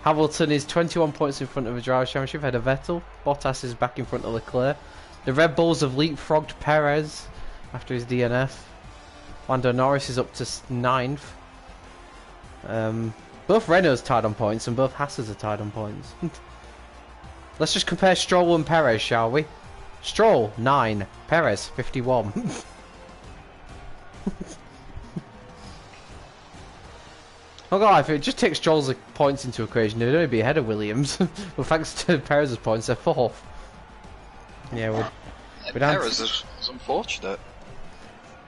Hamilton is 21 points in front of the Drivers' Championship ahead of Vettel. Bottas is back in front of Leclerc. The Red Bulls have leapfrogged Perez after his DNF. Lando Norris is up to 9th. Both Renault's tied on points and both Haas's are tied on points. Let's just compare Stroll and Perez, shall we? Stroll, 9. Perez, 51. Oh god, if it just takes Stroll's points into equation, they'd only be ahead of Williams. Well, thanks to Perez's points, they're 4th. Yeah, we're down. Perez is unfortunate.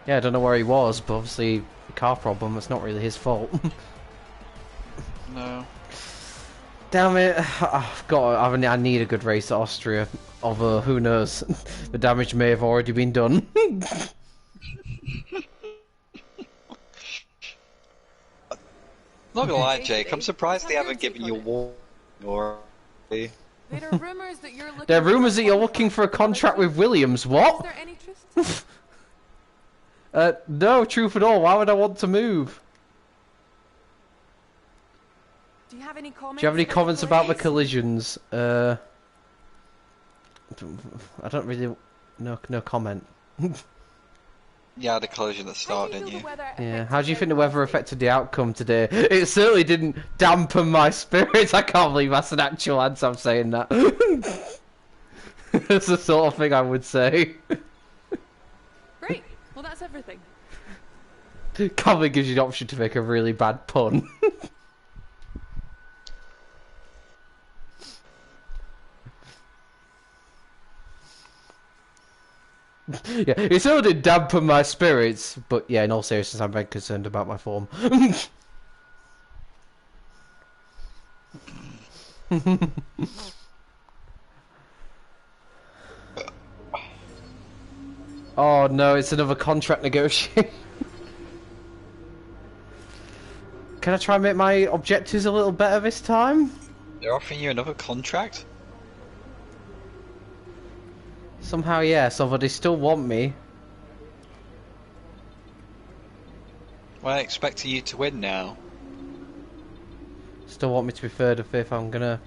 Yeah, I don't know where he was, but obviously the car problem, it's not really his fault. No. Damn it! I need a good race at Austria. Although who knows, the damage may have already been done. Not gonna lie, Jake. I'm surprised they haven't given you a warning or. There are rumors that you're looking. There are rumours that you're looking for a contract with Williams. Is What? there any truth? No truth at all. Why would I want to move? Do you have any comments? Do you have any comments about the race? collisions? I don't really. No comment. Yeah, the collision at the How start, do you didn't feel you? the weather Yeah. affected How do you think the your weather racing? affected the outcome today? It certainly didn't dampen my spirits. I can't believe that's an actual answer. I'm saying that. It's the sort of thing I would say. Great. Well, that's everything. Can't gives you the option to make a really bad pun. Yeah, it sort of did dampen my spirits, but yeah, in all seriousness, I'm very concerned about my form. Oh no, it's another contract negotiation. Can I try and make my objectives a little better this time? They're offering you another contract? Somehow, yes, although they still want me. Well, I expect you to win now. Still want me to be third or fifth. I'm gonna.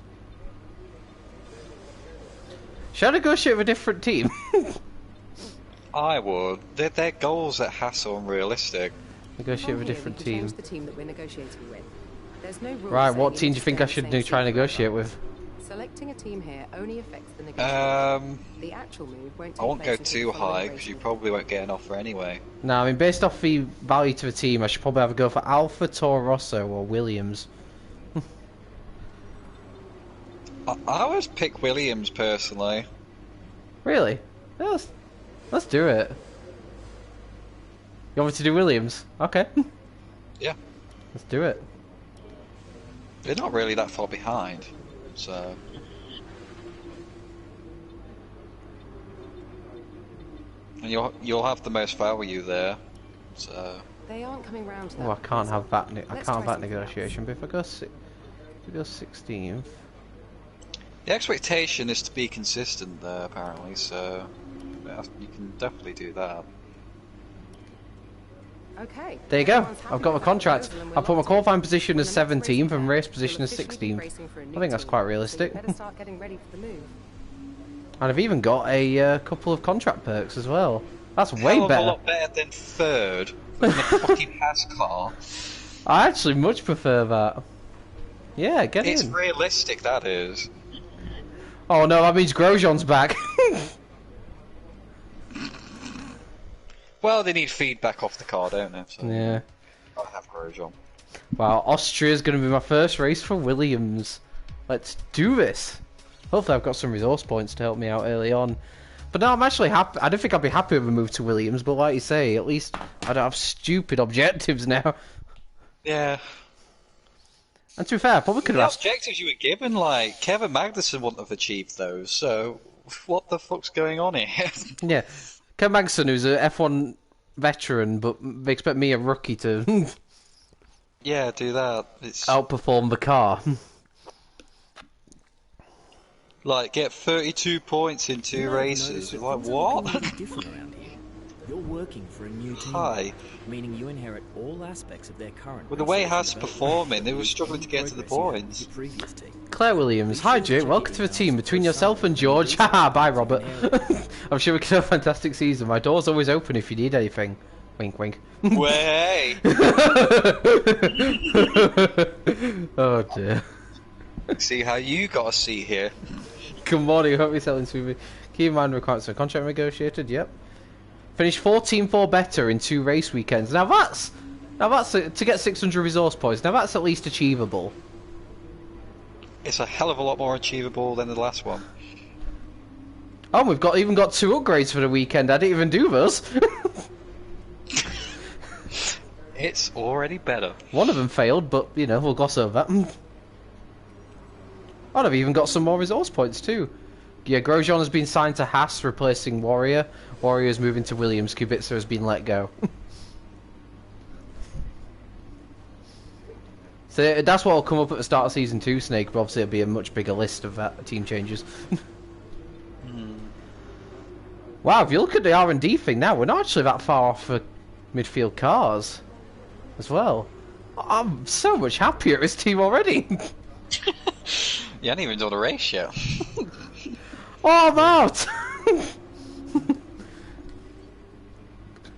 Should I negotiate with a different team? I would. Their goals at Haas are unrealistic. Negotiate with a From here, different we can team. change the team that we're negotiating with. There's no rule Right, saying what you team need do you to think stay I on the should same try and team negotiate forever. with? Selecting a team here only affects the negotiation. The actual move won't take I won't place go until too the following high because you racing. probably won't get an offer anyway. No, I mean, based off the value to the team, I should probably have a go for Alpha, Toro Rosso, or Williams. I would pick Williams personally. Really? Let's do it. You want me to do Williams? Okay. Yeah. Let's do it. They're not really that far behind, so. And you'll have the most value there, so. They aren't coming round to that. Oh, I can't have that. I Let's can't try have that something else. negotiation. But if I go 16th, The expectation is to be consistent there, apparently, so yeah, you can definitely do that. Okay. there you go. Everyone's happy I've got my with that contract. proposal and I we're put my locked in. qualifying position as On the next 17th and back, race you'll position as officially be 16th. racing for a new I think that's team, quite so you realistic. better start getting ready for the move. And I've even got a couple of contract perks as well. That's way Hell of a better. lot better than third in a fucking Haas car. I actually much prefer that. Yeah, get It's in. realistic, that is. Oh no, that means Grosjean's back. Well, they need feedback off the car, don't they? So Yeah. I'll have Grosjean. Wow, Austria's going to be my first race for Williams. Let's do this. Hopefully I've got some resource points to help me out early on. But no, I'm actually happy. I don't think I'd be happy with a move to Williams, but like you say, at least I don't have stupid objectives now. Yeah. And to be fair, I probably could The have asked... objectives you were given, like, Kevin Magnussen wouldn't have achieved those, so what the fuck's going on here? Yeah. Ken Magnussen, who's a F1 veteran, but they expect me, a rookie, to Yeah, do that. It's outperform the car. like, get 32 points in two races. Like, what? Different around here. You're working for a new team, Hi. meaning you inherit all aspects of their current. With the way research and Haas development performing, they were and struggling to get to the progress you had with points. your previous team. Claire Williams, hi Jake, welcome to the team. Between yourself and George, haha, bye Robert. I'm sure we can have a fantastic season. My door's always open if you need anything. Wink, wink. Way! Oh dear. See how you got a seat here. Good morning, hope you're selling smoothly. Keep in mind requirements for contract negotiated, yep. Finished 14-4 better in 2 race weekends. Now that's to get 600 resource points. Now that's at least achievable. It's a hell of a lot more achievable than the last one. Oh, we've even got 2 upgrades for the weekend. I didn't even do those. It's already better. One of them failed, but you know, we'll gloss over that. Oh, they've even got some more resource points too. Yeah, Grosjean has been signed to Haas, replacing Warrior. Warrior's moving to Williams. Kubica has been let go. So that's what will come up at the start of Season 2, Snake, but obviously it'll be a much bigger list of team changes. Wow, if you look at the R&D thing now, we're not actually that far off for midfield cars as well. I'm so much happier at this team already. You haven't even done a race yet. Oh, I'm out!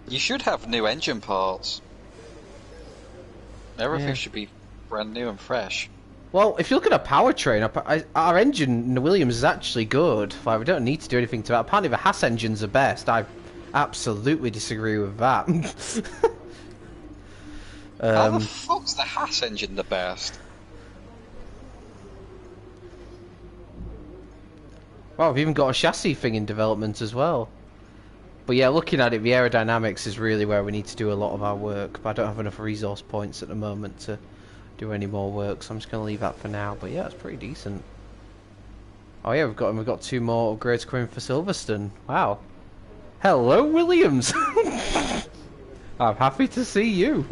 You should have new engine parts. Everything Yeah. should be brand new and fresh. Well, if you look at our powertrain, our engine in the Williams is actually good. Like, we don't need to do anything to that. Apparently the Haas engines are best. I absolutely disagree with that. How the fuck's the Haas engine the best? Well, we've even got a chassis thing in development as well. But yeah, looking at it, the aerodynamics is really where we need to do a lot of our work. But I don't have enough resource points at the moment to do any more work, so I'm just going to leave that for now. But yeah, it's pretty decent. Oh yeah, we've got 2 more upgrades coming for Silverstone. Wow. Hello, Williams. I'm happy to see you.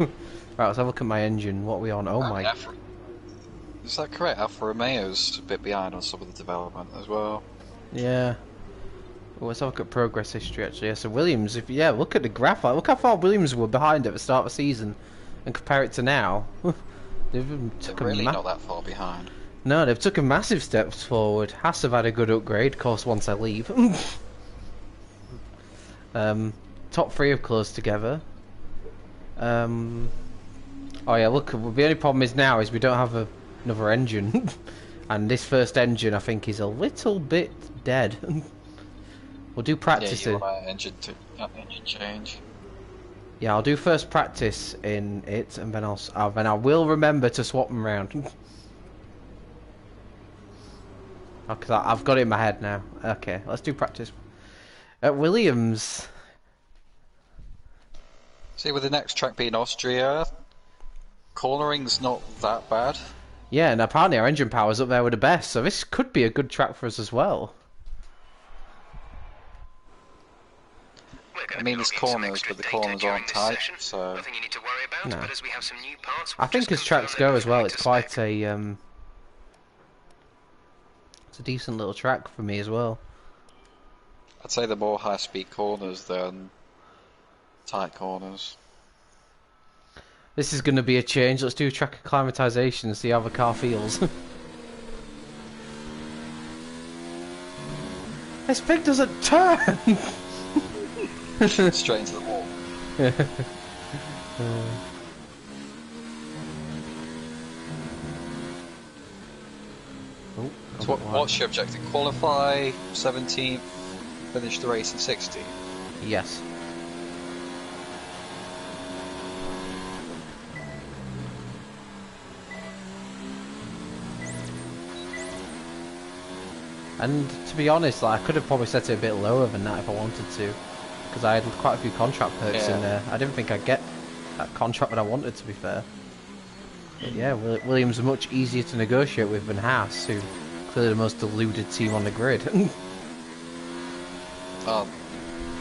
Right, let's have a look at my engine. What are we on? Oh my. Is that correct? Alfa Romeo's a bit behind on some of the development as well. Yeah. Well, let's have a look at progress history actually. Yeah, so Williams, look at the graph. Like, look how far Williams were behind at the start of the season, and compare it to now. They've took They're really not that far behind. No, they've took a massive steps forward. Haas have had a good upgrade, of course, once I leave. Top 3 have closed together. Oh yeah, look, the only problem is now is we don't have another engine. And this first engine, I think, is a little bit dead. We'll do practice. Yeah, you want engine change. Yeah, I'll do first practice in it, and then I will remember to swap them around. Because I've got it in my head now. Okay, let's do practice. At Williams. See, with the next track being Austria, cornering's not that bad. Yeah, and apparently our engine power's up there with the best, so this could be a good track for us as well. I mean, there's corners, but the corners aren't tight, so... Nothing you need to worry about, No. but as we have some new parts, I think as tracks go as well, it's quite a it's a decent little track for me as well. I'd say the more high-speed corners than tight corners. This is going to be a change. Let's do a track acclimatization and see how the car feels. This thing doesn't turn! Straight into the wall. So what's your objective? Qualify 17th, finish the race in 60? Yes. And to be honest, like, I could have probably set it a bit lower than that if I wanted to, because I had quite a few contract perks in there. I didn't think I'd get that contract that I wanted, to be fair. But yeah, Williams are much easier to negotiate with than Haas, who clearly the most deluded team on the grid. Oh,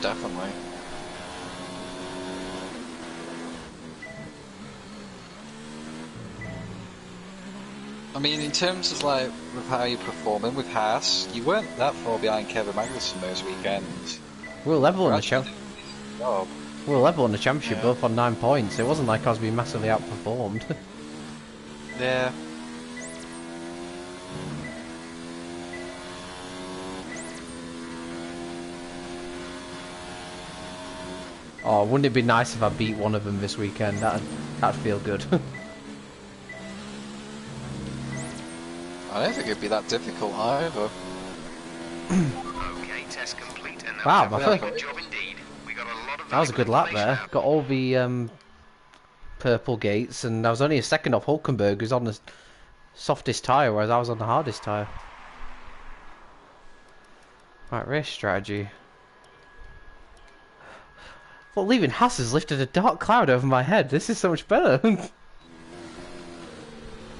definitely. I mean, in terms of like with how you're performing with Haas, you weren't that far behind Kevin Magnussen those weekends. We're level on the Actually, champ. We're level on the championship, both on 9 points. It wasn't like I was being massively outperformed. Yeah. Oh, wouldn't it be nice if I beat one of them this weekend? That'd feel good. I don't think it'd be that difficult either. Okay, test complete. And Wow, that was my a first- good job indeed. We got a lot of That was a good lap information there. out. Got all the purple gates, and I was only a second off Hulkenberg, who's on the softest tyre, whereas I was on the hardest tyre. Right, race strategy. Well, leaving Haas has lifted a dark cloud over my head. This is so much better.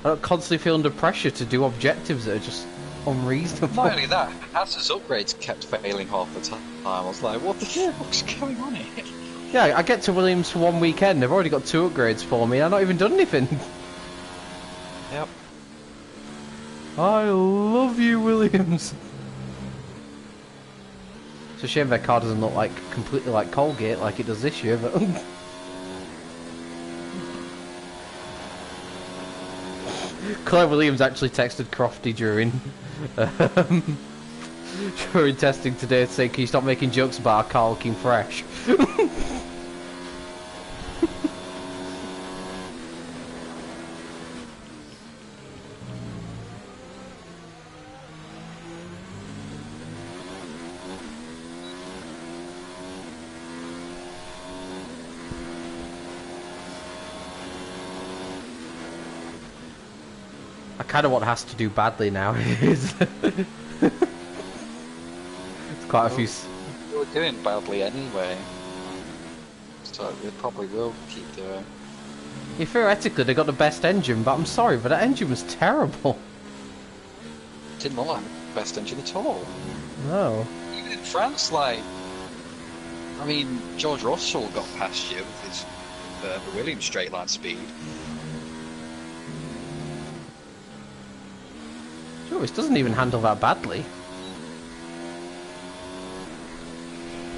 I don't constantly feel under pressure to do objectives that are just unreasonable. Not only that, Hazard's upgrades kept failing half the time. I was like, what the fuck's going on here? Yeah, I get to Williams for one weekend, they've already got 2 upgrades for me, and I've not even done anything. Yep. I love you, Williams. It's a shame their car doesn't look like completely like Colgate like it does this year, but Claire Williams actually texted Crofty during testing today to say, can you stop making jokes about our car looking fresh? I kind of want Haas to do badly now. It's quite a few. They were doing badly anyway, so they probably will keep doing. Yeah, theoretically, they got the best engine, but I'm sorry, but that engine was terrible. Didn't look like the best engine at all. No. Even in France, like, I mean, George Russell got past you with his the Williams straight line speed. Sure, this doesn't even handle that badly.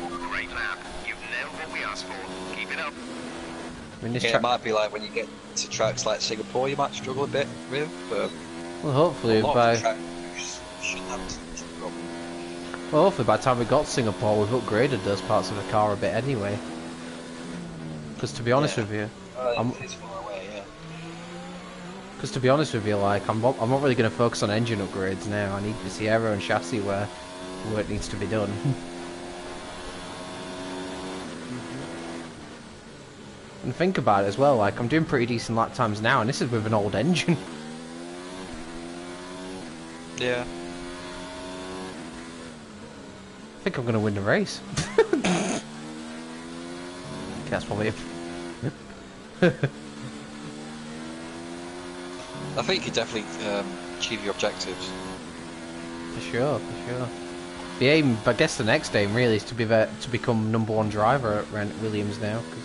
Great lap. You've nailed what we asked for. Keep it up. I mean, this Yeah, track. it might be like when you get to tracks like Singapore, you might struggle a bit with, but Well, hopefully a lot by of the tracks shouldn't have too much problem. well, hopefully by the time we got Singapore, we've upgraded those parts of the car a bit anyway. Because to be honest with you, It's far away, yeah. because to be honest with you, like I'm not really going to focus on engine upgrades now. I need the Sierra and chassis where it needs to be done. And think about it as well, like I'm doing pretty decent lap times now, and this is with an old engine. Yeah. I think I'm going to win the race. Okay, that's probably it. I think you definitely achieve your objectives. For sure, for sure. The aim, I guess the next aim really is to be there, to become #1 driver at Williams now, because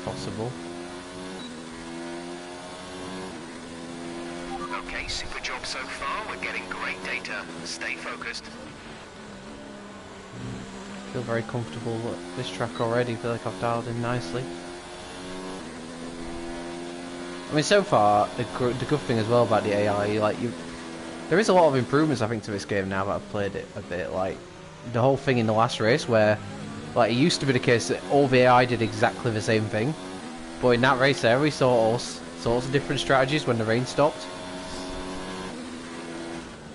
possible. Okay, super job so far. We're getting great data. Stay focused. Feel very comfortable at this track already. Feel like I've dialed in nicely. I mean, so far the good thing as well about the AI, like there is a lot of improvements I think to this game now that I've played it a bit. Like the whole thing in the last race where, like, it used to be the case that all the AI did exactly the same thing, but in that race there we saw all sorts of different strategies when the rain stopped.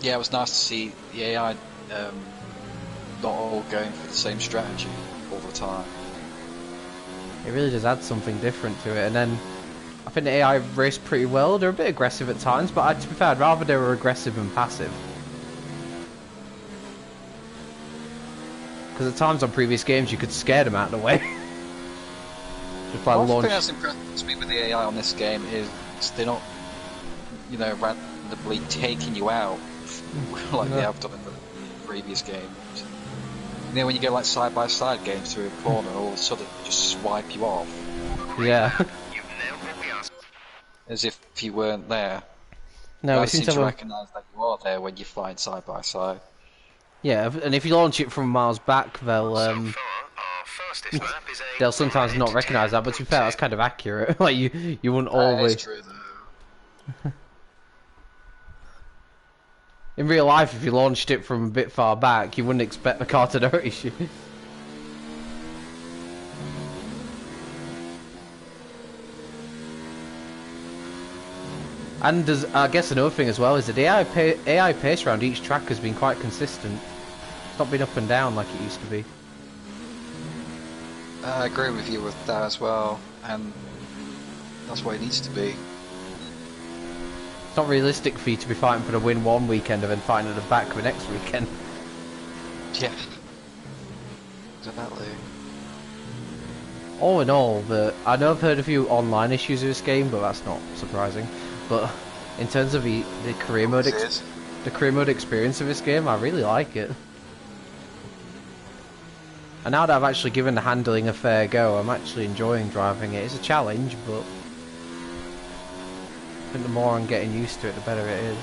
Yeah, it was nice to see the AI not all going for the same strategy all the time. It really does add something different to it, and then I think the AI raced pretty well. They're a bit aggressive at times, but to be fair, I'd rather they were aggressive and passive. Because at times on previous games you could scare them out of the way. Just by One launch. thing that's impressed me with the AI on this game is they're not, you know, randomly taking you out like they have done in the previous games. You know, when you go like side-by-side games through a corner, all of a sudden they just swipe you off, Yeah. You've nailed what we asked. as if you weren't there. No, I we seem seem to to have recognise that you are there when you're flying side-by-side. yeah, and if you launch it from miles back, they'll So far, our fastest lap is a they'll sometimes not recognise that. But to be fair, that's kind of accurate. Like you wouldn't That always. is true, though. In real life, if you launched it from a bit far back, you wouldn't expect the car to notice you. And there's, I guess another thing as well is that the AI pace around each track has been quite consistent. It's not been up and down like it used to be. I agree with you with that as well, and that's what it needs to be. It's not realistic for you to be fighting for the win one weekend and then fighting at the back the next weekend. Yeah. Exactly. all in all, I know I've heard a few online issues with this game, but that's not surprising. But in terms of the career mode, the career mode experience of this game, I really like it. And now that I've actually given the handling a fair go, I'm actually enjoying driving it. It's a challenge, but I think the more I'm getting used to it, the better it is.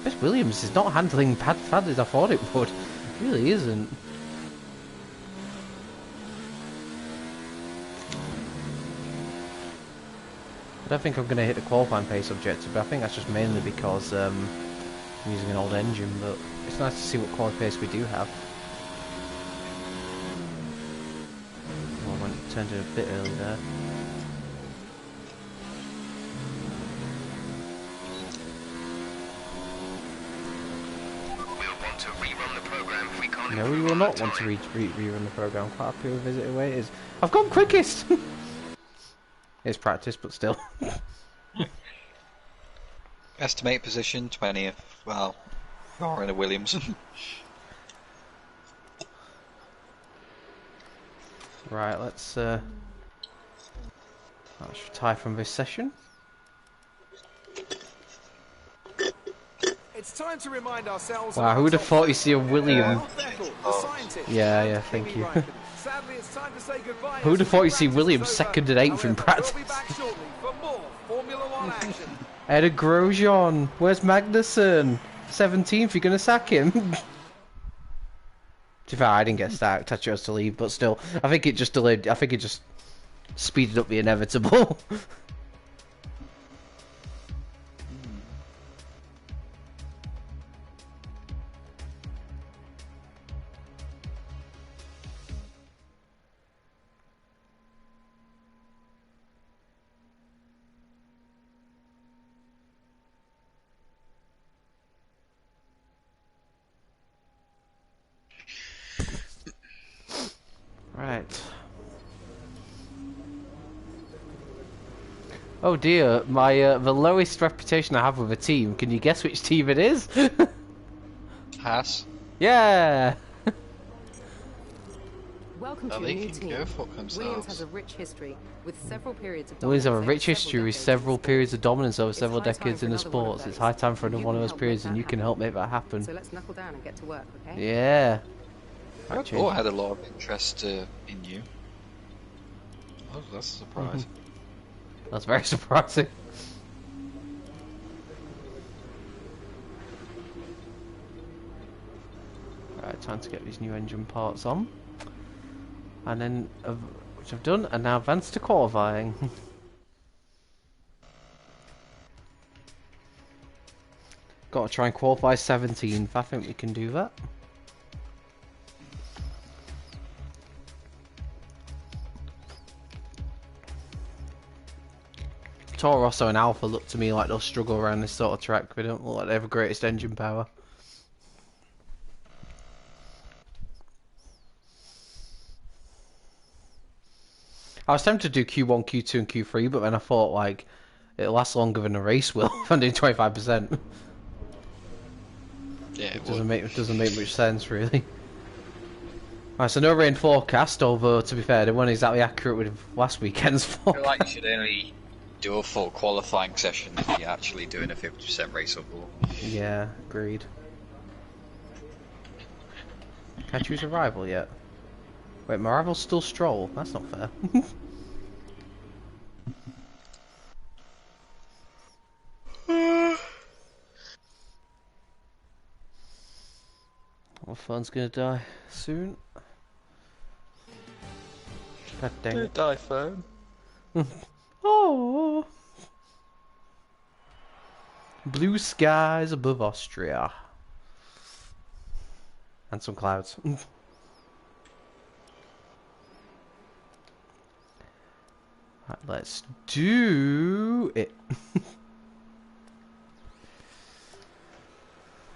This Williams is not handling bad as I thought it would. It really isn't. I don't think I'm going to hit the qualifying pace objective, but I think that's just mainly because I'm using an old engine, but it's nice to see what quality pace we do have. Oh, I went turned it a bit early there. No, we will not want to rerun the program. Quite happy with it the way it is. I've gone quickest! It's practice, but still. Estimate position 20th. Well, you're in a Williams. Right, let's retire from this session. It's time to remind ourselves. Wow, who would have thought you'd see a William? Yeah, yeah, thank you. Sadly, it's time to say goodbye. Who would have thought you'd see Williams second and eighth in practice? We'll be back shortly for more Formula One action. Ed Grosjean, where's Magnussen? 17th, you're gonna sack him. To be fair, I didn't get sacked, I chose to leave, but still, I think it just delayed, I think it just speeded up the inevitable. Right. Oh dear, my the lowest reputation I have with a team. Can you guess which team it is? Haas. Yeah. Welcome to Well, a they new can team. go fuck Williams themselves. has a rich history with several periods of Williams have a dominance rich over history with decades. several periods of dominance over several high time decades for in the another one of sports. It's those. high time for another You one of can those help periods, make and that you can happen. help make that happen. So let's knuckle down and get to work, okay? Yeah. Oh, I had a lot of interest in you. Oh, that's a surprise. That's very surprising. Right, time to get these new engine parts on. And then, which I've done, and now advance to qualifying. Got to try and qualify 17th. I think we can do that. Toro Rosso and Alpha look to me like they'll struggle around this sort of track. They don't look like they have the greatest engine power. I was tempted to do Q1, Q2 and Q3, but then I thought like it'll last longer than a race will if I'm doing 25%. Yeah, It doesn't make much sense really. Right, so no rain forecast, although to be fair they weren't exactly accurate with last weekend's I feel forecast. like you should only do a full qualifying session if you're actually doing a 50% race or more. Yeah, agreed. Can't choose a rival yet. Wait, my rival's still Stroll? That's not fair. My phone's gonna die soon. God dang it. Die phone. Oh. Blue skies above Austria. And some clouds. Right, let's do it.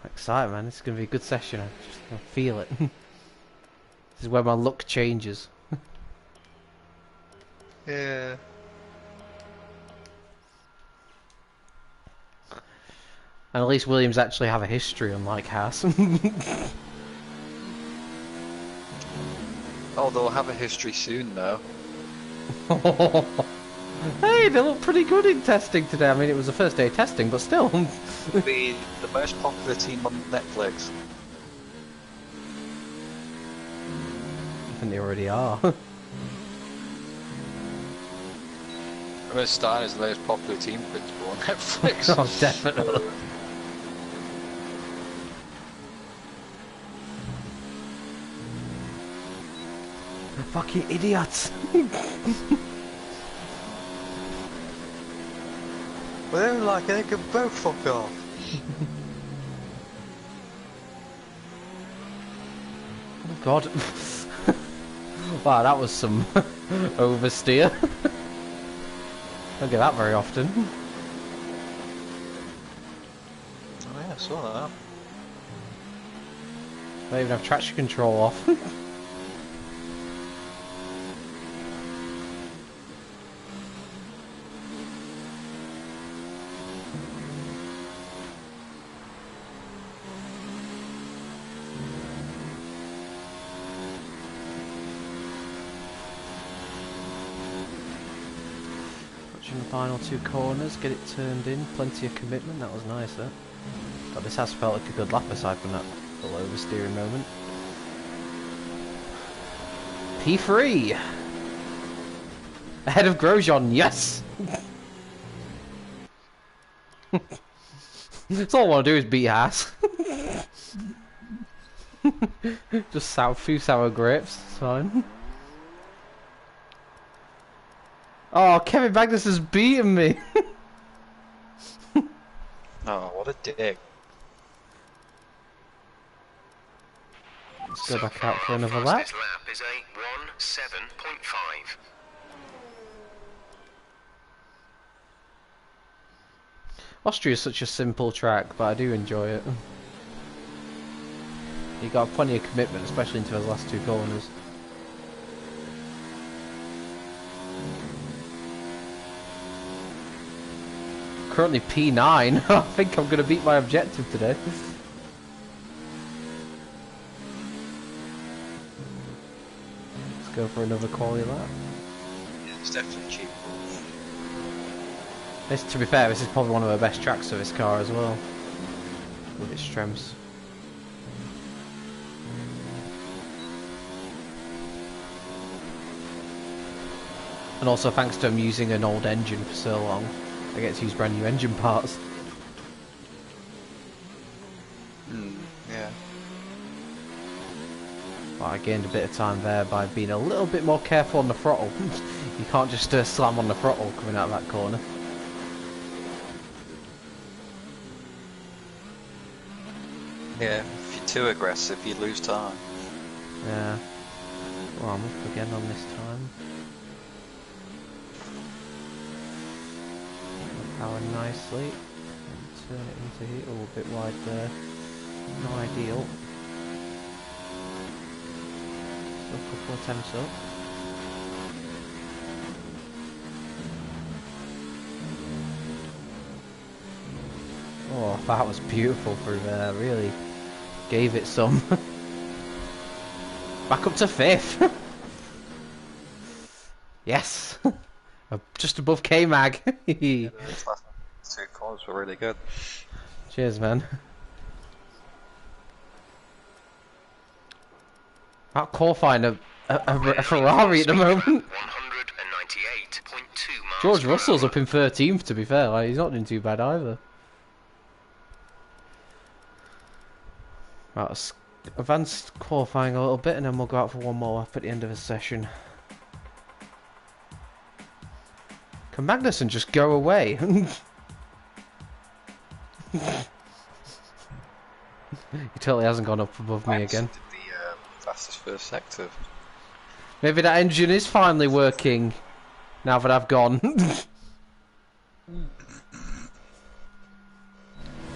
Excited, man. This is going to be a good session. I feel it. This is where my luck changes. Yeah. And at least Williams actually have a history, unlike Haas. Oh, they'll have a history soon, though. Hey, they look pretty good in testing today. I mean, it was the first day of testing, but still. They'll be the most popular team on Netflix. I think they already are. We're going to start as the most popular team principal on Netflix. Oh, definitely. Fucking idiots. Well, they're like, they could both fuck off. Oh god. Wow, that was some oversteer. Don't get that very often. Oh yeah, I saw that. Don't even have traction control off. Watching the final two corners, get it turned in, plenty of commitment, that was nice there. But this has felt like a good lap aside from that little oversteering moment. P3! Ahead of Grosjean, yes! That's all I want to do is beat Haas. Just few sour grapes, it's fine. Oh, Kevin Magnus has beaten me! Oh, what a dick. Let's go back out for another lap. Fastest lap is a 1:7.5. Austria is such a simple track, but I do enjoy it. You got plenty of commitment, especially into those last two corners. Currently P9. I think I'm going to beat my objective today. Let's go for another quality lap. Yeah, it's definitely cheap. This, to be fair, this is probably one of the best tracks of this car as well, with its strengths. And also thanks to him using an old engine for so long, I get to use brand new engine parts. Yeah. But I gained a bit of time there by being a little bit more careful on the throttle. You can't just slam on the throttle coming out of that corner. Yeah, if you're too aggressive, you lose time. Yeah. Well, I'm up again on this time. Power nicely. And turn it into here. Oh, a bit wide there. Not ideal. So a couple attempts up. Oh, that was beautiful through there. Really gave it some. Back up to 5th. Yes. Just above K-Mag. Those last two corners were really good. Cheers, man. Out qualifying a Ferrari at the moment. 198.2 miles George per Russell's hour. up in 13th, to be fair. Like, he's not doing too bad either. Right, let's advance qualifying a little bit and then we'll go out for one more lap at the end of the session. Can Magnussen just go away? He totally hasn't gone up above me again. Did the fastest first sector. Maybe that engine is finally working now that I've gone.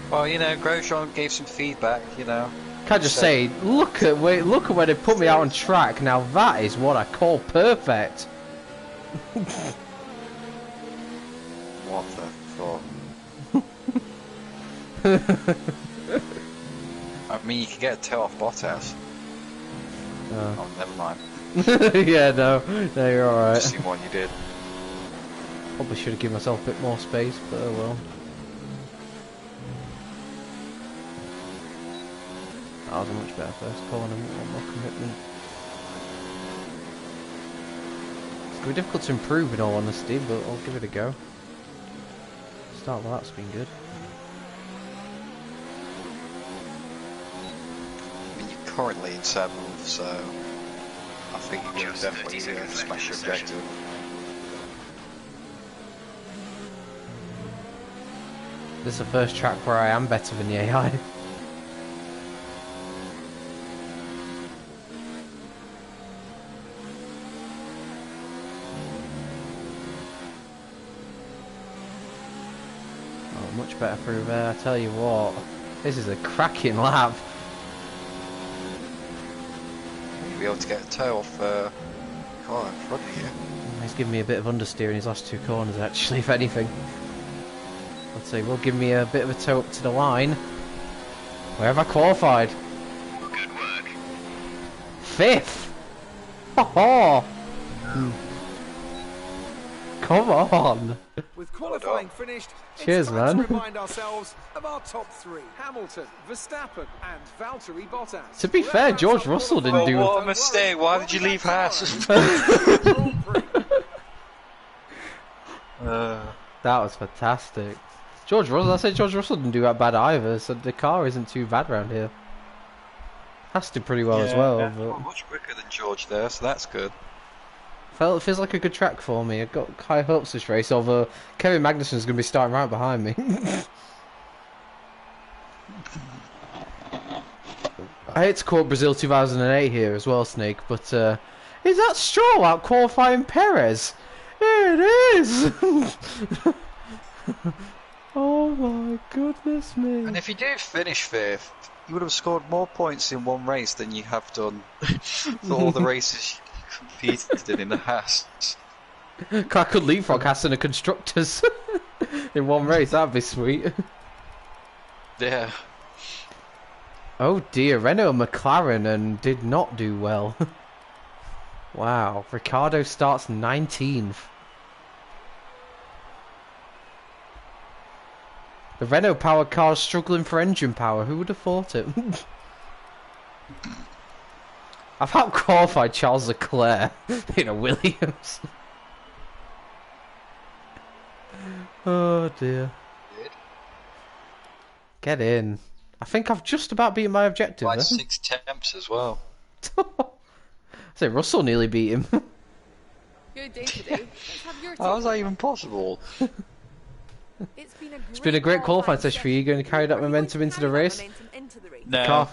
Well, you know, Grosjean gave some feedback, you know. Can I just say, look at where they put me out on track. Now that is what I call perfect. What the fuck? I mean, you can get a toe off Bottas. Oh, never mind. Yeah, no, you're alright. Just seen what you did. Probably should have given myself a bit more space, but oh well. That was a much better first corner, one more commitment. It's going to be difficult to improve in all honesty, but I'll give it a go. Start with that's been good. I mean, you're currently in 7th, so I think you can definitely smash your objective. This is the first track where I am better than the AI. Oh, much better through there, I tell you what. This is a cracking lap. You'll be able to get a toe off the car in front of you. He's giving me a bit of understeer in his last 2 corners actually, if anything. I'd say will give me a bit of a toe up to the line. Where have I qualified? Good work. 5th! Oh, come on! With qualifying finished, Cheers, it's time man. to remind ourselves of our top 3. Hamilton, Verstappen and Valtteri Bottas. To be fair, George Russell didn't do... What a mistake, why did you leave Haas? That was fantastic. George Russell, I said George Russell didn't do that bad either, so the car isn't too bad around here. Has to pretty well as well, Yeah, but... much quicker than George there, so that's good. It feels like a good track for me. I've got high hopes this race, although Kevin Magnussen's going to be starting right behind me. I hate to quote Brazil 2008 here as well, Snake, but is that Stroll out qualifying Perez? It is! Oh my goodness me. And if you do finish 5th, you would have scored more points in one race than you have done for all the races you competed in the Haas. I could leapfrog Haas and a Constructors in one race, that'd be sweet. Yeah. Oh dear, Renault McLaren and did not do well. Wow, Ricciardo starts 19th. The Renault powered car is struggling for engine power, who would have thought it? I've out-qualified Charles Leclerc in a Williams. Oh dear. Get in. I think I've just about beaten my objective By then. 6 temps as well. I say Russell nearly beat him. Good day today. Let's have your How is take. that even possible? It's been a great qualifying session for you. Going to carry that momentum into the race. No. Car.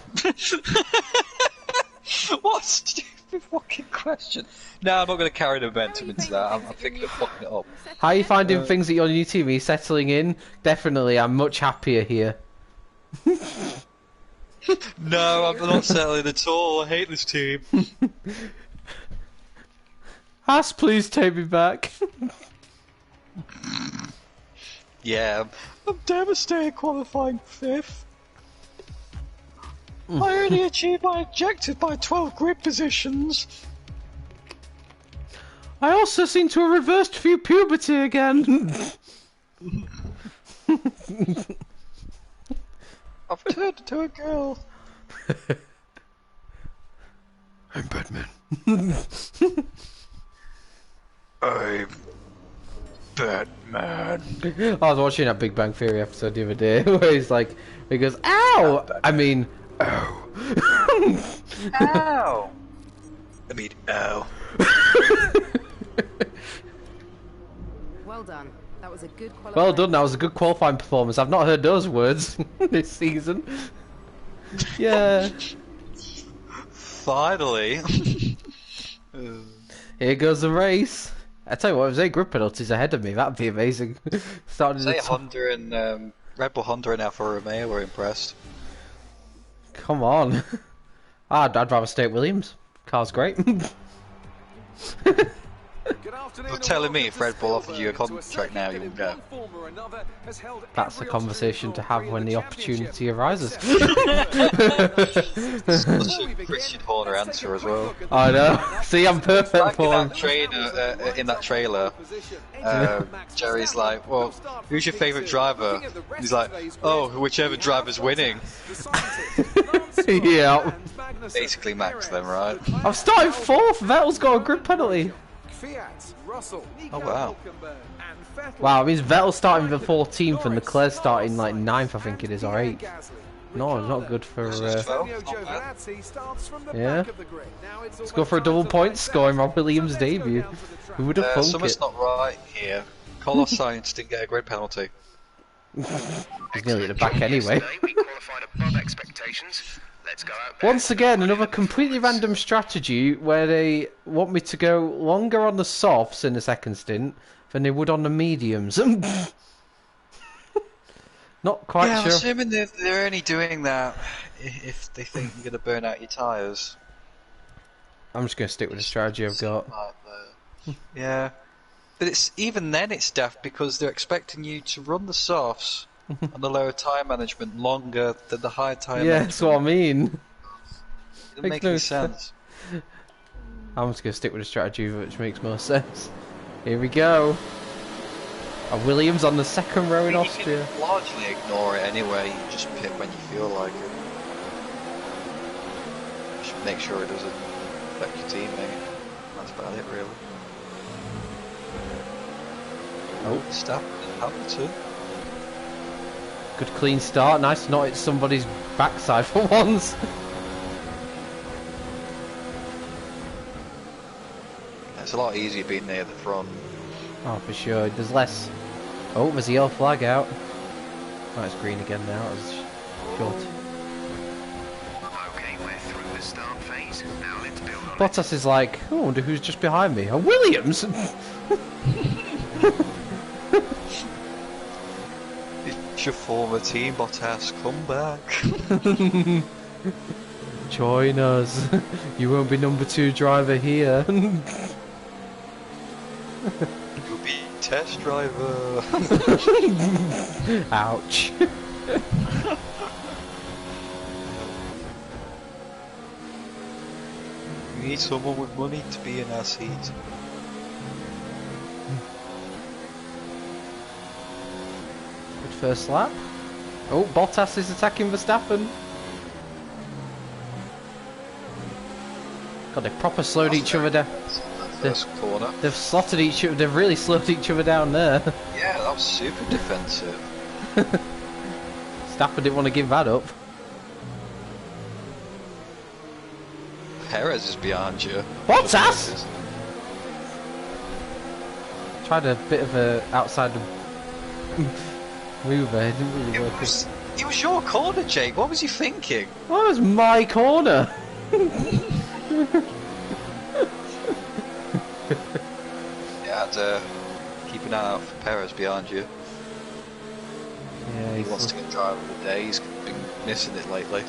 What a stupid fucking question. No, I'm not going to carry the momentum into that. I think I'm fucking it up. How are you finding things at your new team? Are you settling in? Definitely, I'm much happier here. No, I'm not settling at all. I hate this team. Haas, please take me back. Yeah, I'm devastated qualifying 5th. I only achieved my objective by 12 grid positions. I also seem to have reversed through puberty again. I've turned into a girl. I'm Batman. I'm Batman. I was watching that Big Bang Theory episode the other day where he's like, he goes, "Ow!" I mean, "Ow." Ow! I mean, ow. Well done. That was a good qualifying. Well done, that was a good qualifying performance. I've not heard those words this season. Yeah. Finally. Here goes the race. I tell you what, if there's 8 grid penalties ahead of me, that'd be amazing. Starting Say at the top. Honda and Red Bull Honda and Alfa Romeo were impressed. Come on. I'd rather stay at Williams. Car's great. Good afternoon. You're telling me if Red Bull offered you a contract now, you wouldn't go? That's a conversation to have when the opportunity arises. Such a Christian Horner answer as well. I know. See, I'm perfect Like for him. in that trailer, Jerry's like, well, who's your favourite driver? He's like, oh, whichever driver's winning. Yeah. Basically Max then, right? I'm starting fourth. Vettel's got a grid penalty. Oh wow. Wow, it means Vettel's starting the 14th and Leclerc's starting like 9th, I think it is, or 8th. No, not good for... Yeah. Let's go for a double point score in Rob Williams' debut. Who would have thunk Something's it? not right here. Carlos Sainz didn't get a grid penalty. He's nearly at the back anyway. We qualified above expectations. Let's go out there. Once again, another completely random strategy where they want me to go longer on the softs in the second stint than they would on the mediums. Not quite Yeah, I'm sure. assuming they're only doing that if they think you're going to burn out your tyres. I'm just going to stick with the strategy I've got. Yeah. But it's even then it's daft because they're expecting you to run the softs and the lower tyre management longer than the higher tyre Yeah, management. that's what I mean. It doesn't make any sense. I'm just going to stick with the strategy which makes more sense. Here we go. A Williams on the second row in You Austria. can largely ignore it anyway, you just pit when you feel like it. Just make sure it doesn't affect your teammate. That's about it really. Oh, Verstappen and Hamilton. good clean start. Nice to not hit somebody's backside for once. It's a lot easier being near the front. Oh, for sure. There's less. Oh, there's a yellow flag out. Oh, it's green again now. It was short. Okay, we're through the start phase. Now let's build on it. Bottas is like, oh, I wonder who's just behind me. A Williams! It's your former team, Bottas, come back. Join us. You won't be number 2 driver here. You'll be test driver. Ouch. We need someone with money to be in our seat. Good first lap. Oh, Bottas is attacking Verstappen. God, they've proper slowed each other down. First corner. They've slotted each other. They've really slowed each other down there. Yeah, that was super defensive. Verstappen didn't want to give that up. Perez is behind you. Bottas! Tried a bit of a outside move there. It didn't really work. It was your corner, Jake. What was you thinking? That was my corner. Yeah, I'd keep an eye out for Perez behind you. Yeah, He wants to get driver of the day. He's been missing it lately.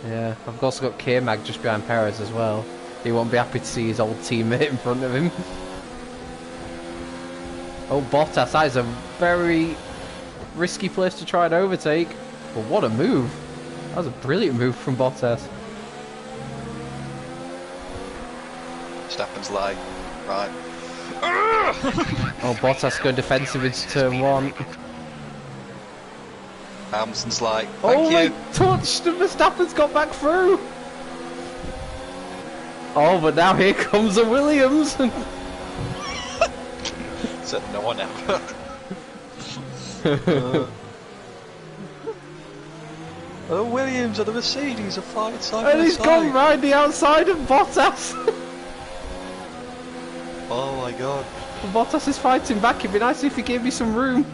Yeah, I've also got K-Mag just behind Perez as well. He won't be happy to see his old teammate in front of him. Oh, Bottas, that is a very risky place to try and overtake. But what a move. That was a brilliant move from Bottas. Verstappen's like, right. Oh, Bottas going defensive into turn 1. Hamilton's like, Oh, thank you. my touch! The Verstappen's got back through! Oh, but now here comes a Williams! Said no one ever. The Williams and the Mercedes are flying side And by he's side. gone round the outside of Bottas! Oh my god. Bottas is fighting back. It'd be nice if he gave me some room.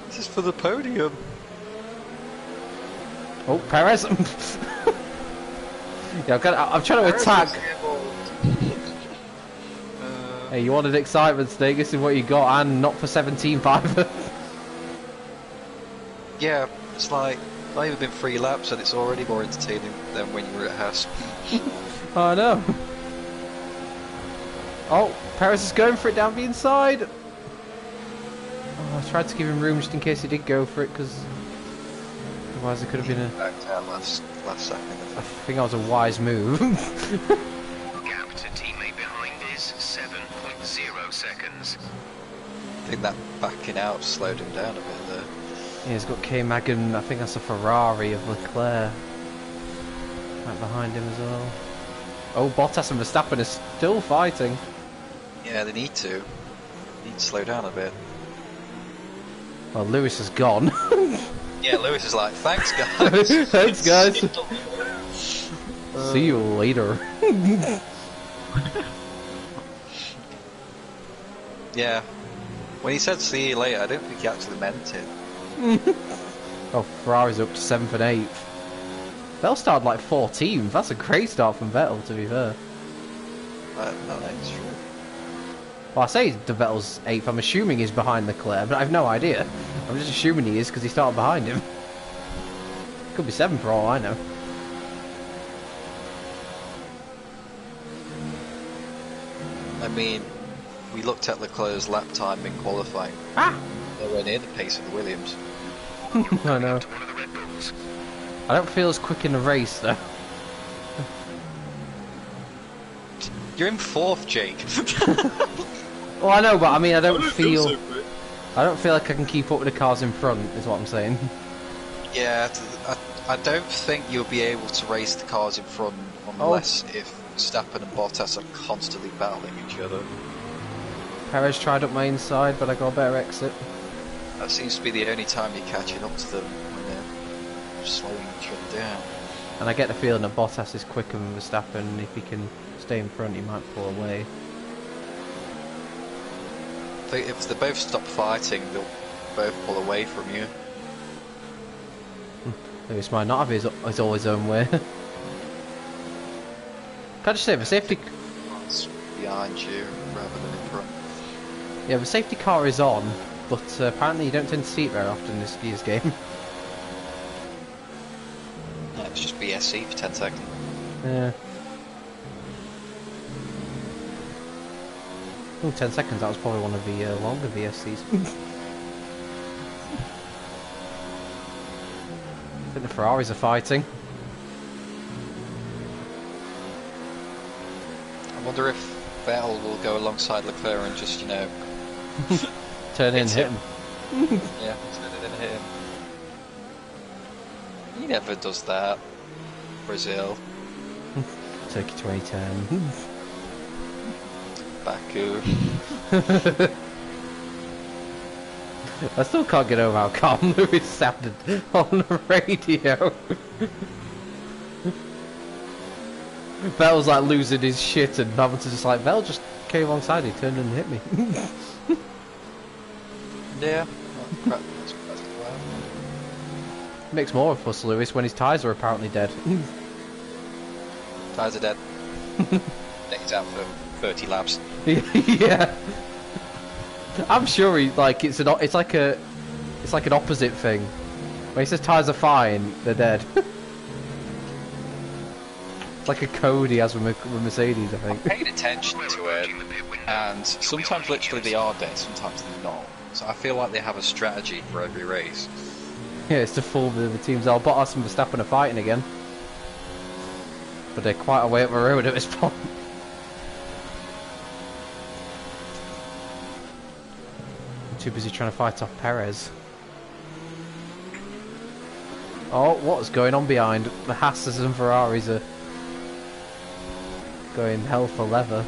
This is for the podium. Oh, Perez. Yeah, I'm trying to attack. Hey, you wanted excitement, Snake. This is what you got, and not for 17.5. Yeah, it's like, not even been 3 laps and it's already more entertaining than when you were at Haas. Oh, no. Oh, Perez is going for it down the inside. Oh, I tried to give him room just in case he did go for it, because otherwise it could have been a... Backed out last second. I think that was a wise move. Gap to teammate behind is 7.0 seconds. I think that backing out slowed him down a bit there. Yeah, he's got K-Magan, I think that's a Ferrari of Leclerc. Right behind him as well. Oh, Bottas and Verstappen are still fighting. Yeah, they need to. Need to slow down a bit. Well, Lewis is gone. Yeah, Lewis is like, thanks guys. Thanks, guys. See you later. Yeah. When he said see you later, I don't think he actually meant it. Oh, Ferrari's up to 7th and 8th. Vettel started like 14th. That's a great start from Vettel, to be fair. No, that's true. Well, I say the Vettel's 8th. I'm assuming he's behind Leclerc, but I have no idea. I'm just assuming he is because he started behind him. Could be 7th for all I know. I mean, we looked at Leclerc's lap time in qualifying. Ah! Nowhere near the pace of the Williams. I know. To one of the Red Bulls. I don't feel as quick in the race, though. You're in 4th, Jake. Well, I know, but I mean, I don't feel like I can keep up with the cars in front, is what I'm saying. Yeah, I don't think you'll be able to race the cars in front unless if Verstappen and Bottas are constantly battling each other. Perez tried up my inside, but I got a better exit. That seems to be the only time you're catching up to them when they're slowing each other down. And I get the feeling that Bottas is quicker than Verstappen. If he can stay in front, he might pull away. I think if they both stop fighting, they'll both pull away from you. Lewis might not have his all his own way. Can I just say, the safety... It's behind you rather than in front. Yeah, the safety car is on, but apparently you don't tend to see it very often in this year's game. Yeah, it's just BSC for 10 seconds. Yeah. Oh, 10 seconds, that was probably one of the longer VSCs. I think the Ferraris are fighting. I wonder if Vettel will go alongside Leclerc and just, you know... Turn in and hit him. him. Yeah, turn it and hit him. He never does that. Brazil. Turkey 2010. Baku. I still can't get over how calm Lewis sounded on the radio. Vettel's like losing his shit and Hamilton's just like, Vettel just came alongside, he turned and hit me. Yeah. Makes more of us, Lewis, when his tyres are apparently dead. Tyres are dead. He's out for 30 laps. Yeah. I'm sure he it's like an opposite thing. When he says tyres are fine, they're dead. It's like a code he has with Mercedes, I think. Paid attention to it, and sometimes literally they are dead, sometimes they're not. So I feel like they have a strategy for every race. Yeah, it's to fool the teams. Bottas and Verstappen are fighting again. But they're quite a way up the road at this point. I'm too busy trying to fight off Perez. Oh, what's going on behind? The Haas's and Ferraris are going hell for leather.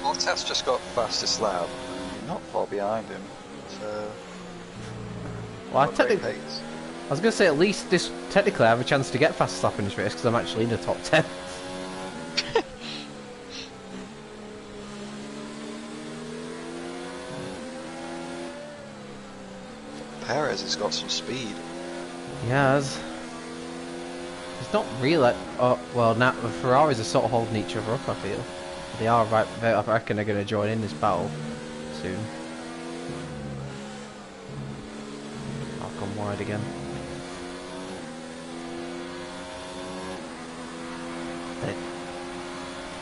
Bottas just got fastest lap. You're not far behind him. So... Well, not great pace. I was going to say at least technically I have a chance to get fast lap in this race because I'm actually in the top 10. Perez has got some speed. He has. It's not really. Well, now the Ferraris are sort of holding each other up. I feel they are right. I reckon they're going to join in this battle soon. I've gone wide again.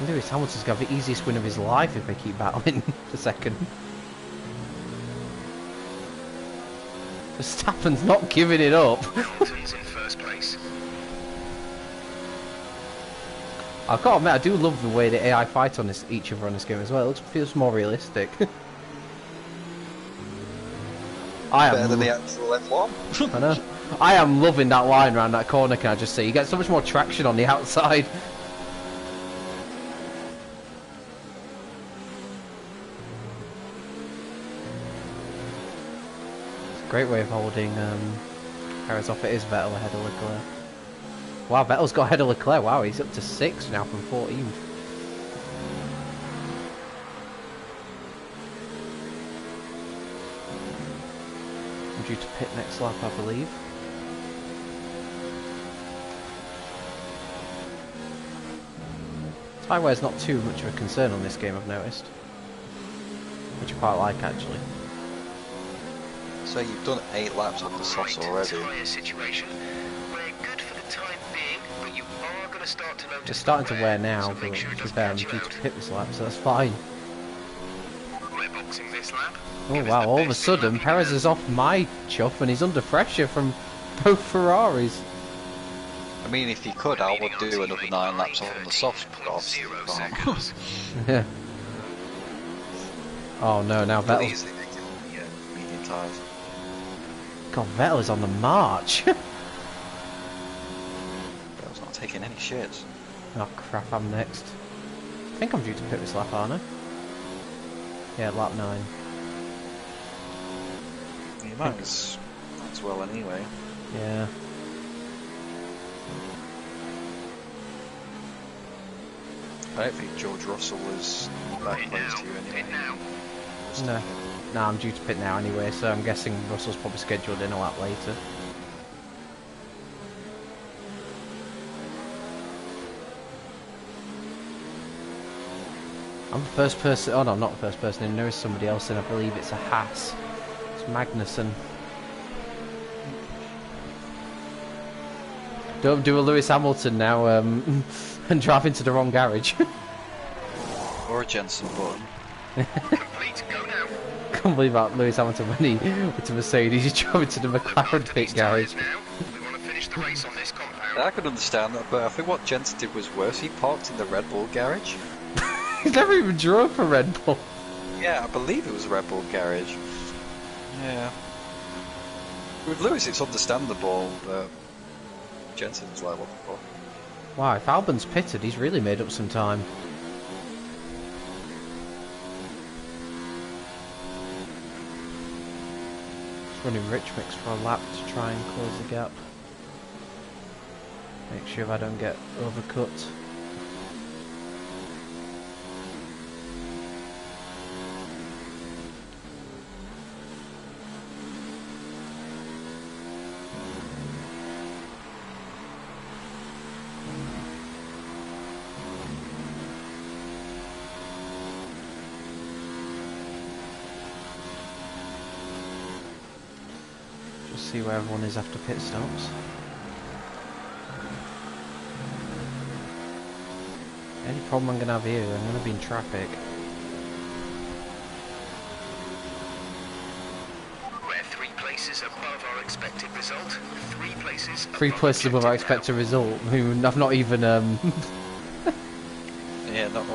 Lewis Hamilton's got the easiest win of his life if they keep battling for second. Verstappen's not giving it up. Hamilton's in first place. I've got to admit, I do love the way the AI fight on each other on this game as well. It feels more realistic. Better than the actual F1. I know. I am loving that line around that corner, can I just say? You get so much more traction on the outside. It's a great way of holding Perez off. It is Vettel ahead of Leclerc. Wow, Vettel's got ahead of Leclerc. Wow, he's up to 6 now from 14th. I'm due to pit next lap, I believe. Tyre wear's not too much of a concern on this game, I've noticed. Which I quite like, actually. So you've done 8 laps on the softs already. Tyre situation. We're good for the time being, but you are going to start to notice. It's starting to wear now, so but make sure it to be doesn't fair, I'm catch due you to out. pit this lap, so that's fine. We're boxing this lap. Oh Give us wow, the all of a best sudden, lap you Perez can. is off my chuff and he's under pressure from both Ferraris. I mean, if you could, I would do another 9 laps on the softs, but obviously you 0 can't. seconds. Yeah. Oh no, now Vettel. Please, they make it medium tyres. God, Vettel is on the march. Vettel's not taking any shits. Oh crap, I'm next. I think I'm due to pit this lap, aren't I? Yeah, lap 9. You might as well anyway. Yeah. I don't think George Russell is that Pit close now. to you Pit anyway. now. No. No, I'm due to pit now anyway, so I'm guessing Russell's probably scheduled in a lap later. I'm the first person. Oh no, I'm not the first person in. There is somebody else in. I believe it's a Haas. It's Magnussen. Don't do a Lewis Hamilton now and drive into the wrong garage. Or a Jensen button. Complete. Go now. Can't believe that Lewis Hamilton when he went to Mercedes, he drove into the McLaren pit garage. Now. We want to finish the race on this compound. I could understand that, but I think what Jensen did was worse. He parked in the Red Bull garage. He's never even drove for Red Bull. Yeah, I believe it was a Red Bull garage. Yeah. With Lewis, it's understandable that Jensen's like, what the fuck? Wow, if Albon's pitted, he's really made up some time. Just running rich mix for a lap to try and close the gap. Make sure I don't get overcut. Just see where everyone is after pit stops. Any problem I'm going to have here, I'm going to be in traffic. We're 3 places above our expected result. 3 places. 3 places above our expected result. I've not even Yeah, not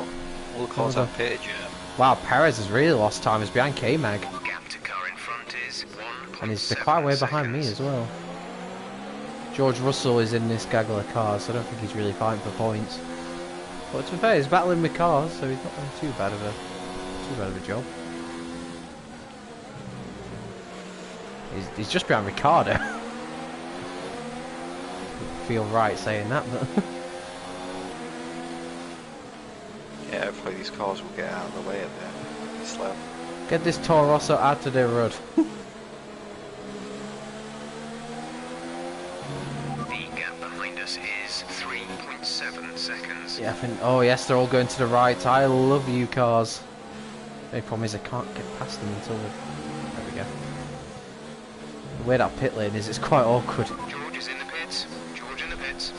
all the cars have pitted yet. Wow, Perez has really lost time. He's behind K-Mag. Gap to car in front is 1.7 And he's quite a way behind me as well. George Russell is in this gaggle of cars, so I don't think he's really fighting for points. But to be fair, he's battling with cars, so he's not doing too bad of a job. He's just behind Ricardo. Feel right saying that, but Yeah, hopefully these cars will get out of the way of this lap. get this Toro Rosso out of the road. The gap behind us is 3.7 seconds. Yeah, I think. Oh yes, they're all going to the right. I love you cars. The only problem is I can't get past them until. There we go. The way that pit lane is, it's quite awkward. George is in the pits. George in the pits.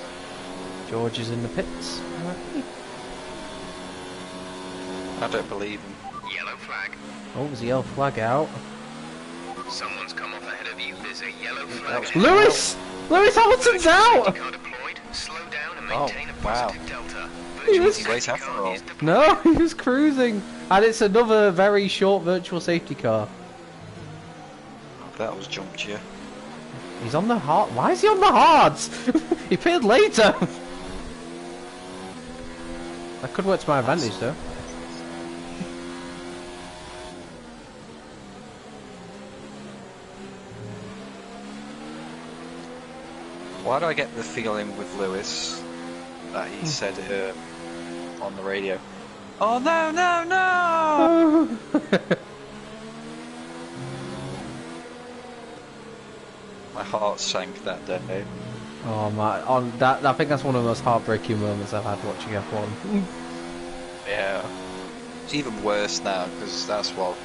George is in the pits. Alright. I don't believe him. Yellow flag. Oh, there's a yellow flag out. Someone's come off ahead of you. There's a yellow flag. was- ahead. Lewis! Lewis Hamilton's Safety out! car deployed. Slow down and Oh, maintain a wow. positive delta. He was- Virtual Wait, safety after car all. is deployed. No, he was cruising. And it's another very short virtual safety car. That was jumped you. He's on the hard. Why is he on the hards? He pitted later. That could work to my advantage, though. Why do I get the feeling with Lewis that he said on the radio? Oh no, no, no! My heart sank that day. Oh my! On that, I think that's one of the most heartbreaking moments I've had watching F1. Yeah. It's even worse now because that's what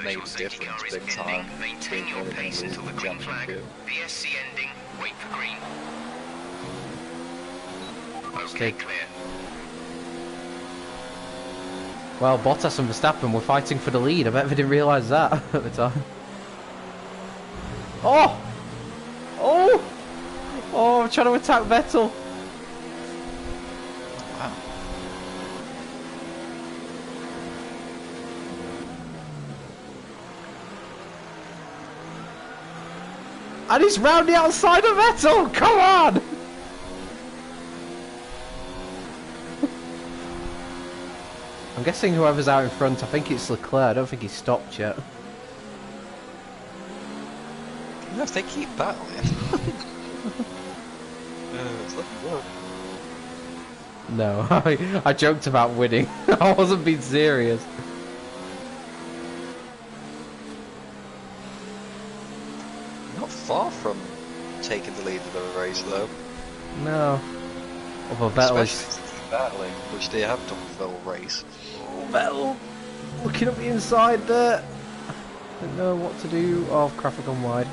made Virtual the safety car difference is big time. ending. Maintain between your winning pace and until the losing green flag. championship. VSC ending. Wait for green. Okay, Stay- clear. Well, Bottas and Verstappen were fighting for the lead. I bet they didn't realise that at the time. Oh! Oh! Oh, I'm trying to attack Vettel. Wow. And he's round the outside of Vettel! Come on! I'm guessing whoever's out in front, I think it's Leclerc. I don't think he's stopped yet. You know, if they keep battling. It's looking good. No, I joked about winning. I wasn't being serious. Not far from taking the lead of the race though. No. Although Vettel Especially is... if they keep battling, which they have done for the whole race. Oh, Vettel! Looking at the inside there. Don't know what to do. Oh, crap, I've gone wide.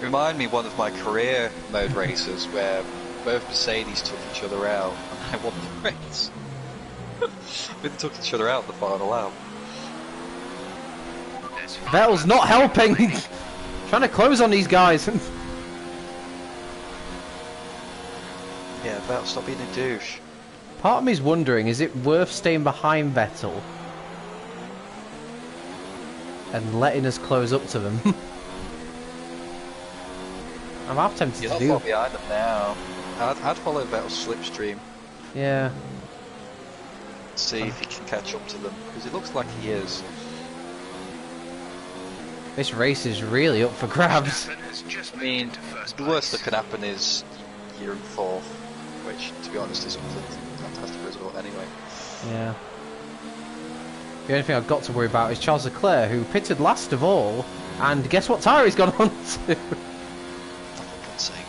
Remind me one of my career mode races where both Mercedes took each other out and I won the race. We took each other out in the final lap. There's Vettel's not helping! Trying to close on these guys. Yeah, Vettel, stop being a douche. Part of me's wondering, is it worth staying behind Vettel and letting us close up to them? I'm half tempted You're to not do. far behind them now. I'd follow Vettel's slipstream, Yeah. see if he can catch up to them, because it looks like he is. This race is really up for grabs. Verstappen has just I moved mean, into first the worst that place. can happen is you're in fourth, which, to be honest, is a fantastic result anyway. Yeah. The only thing I've got to worry about is Charles Leclerc, who pitted last of all, and guess what tyre he's gone on to? For God's sake.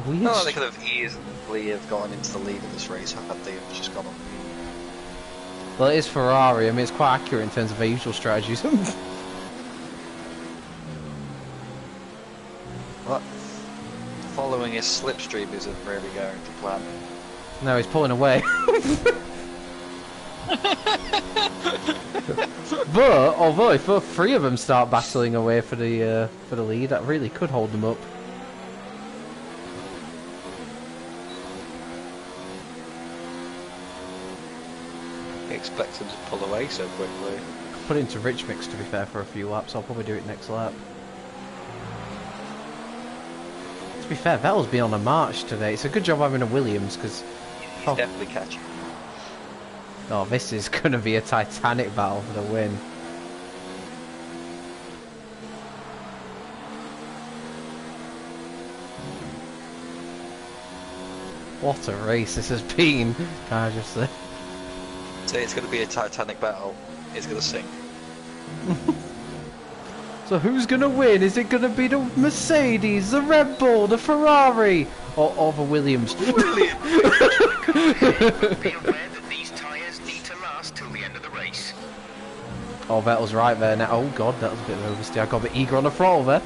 Weird. No, they could have easily have gone into the lead of this race had they just gone on. Well, it is Ferrari. I mean, it's quite accurate in terms of their usual strategies. But following his slipstream isn't really going to plan. No, he's pulling away. But although if three of them start battling away for the lead, that really could hold them up. Expect him to pull away so quickly. Put it into rich mix to be fair for a few laps. I'll probably do it next lap. To be fair, Vettel's been on a march today. It's a good job having a Williams because He's definitely catching. oh, this is going to be a titanic battle for the win. What a race this has been, can I just say. Say it's going to be a titanic battle. It's going to sink. So who's going to win? Is it going to be the Mercedes, the Red Bull, the Ferrari, or the Williams? Be aware that these tyres need to last till the end of the race. Oh, Vettel's right there now. Oh god, that was a bit of oversteer. I got a bit eager on the throttle there.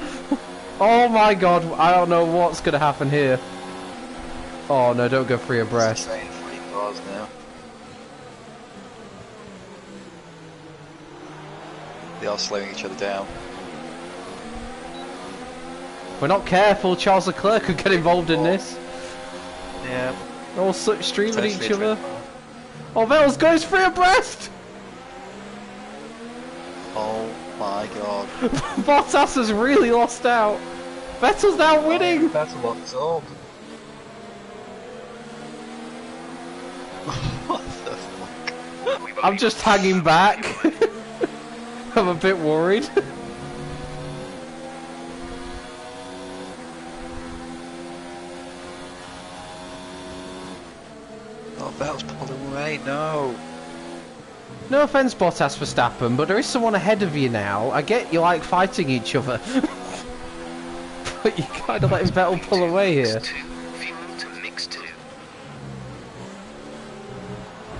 Oh my god, I don't know what's going to happen here. Oh no, don't go free abreast. Straight 3 cars now. They are slowing each other down. If we're not careful, Charles Leclerc could get involved in this. Yeah. They're all streaming Potentially each a other. triple. Oh, Vettel's goes free abreast! Oh my god. Bottas has really lost out. Vettel's now winning! That's a lot absorbed. What the fuck? I'm just hanging back. I'm a bit worried. Oh, Vettel's pulled away, no. No offense, Bottas Verstappen, but there is someone ahead of you now. I get you like fighting each other. But you kind of letting Vettel pull away here. Fuel to mix 2.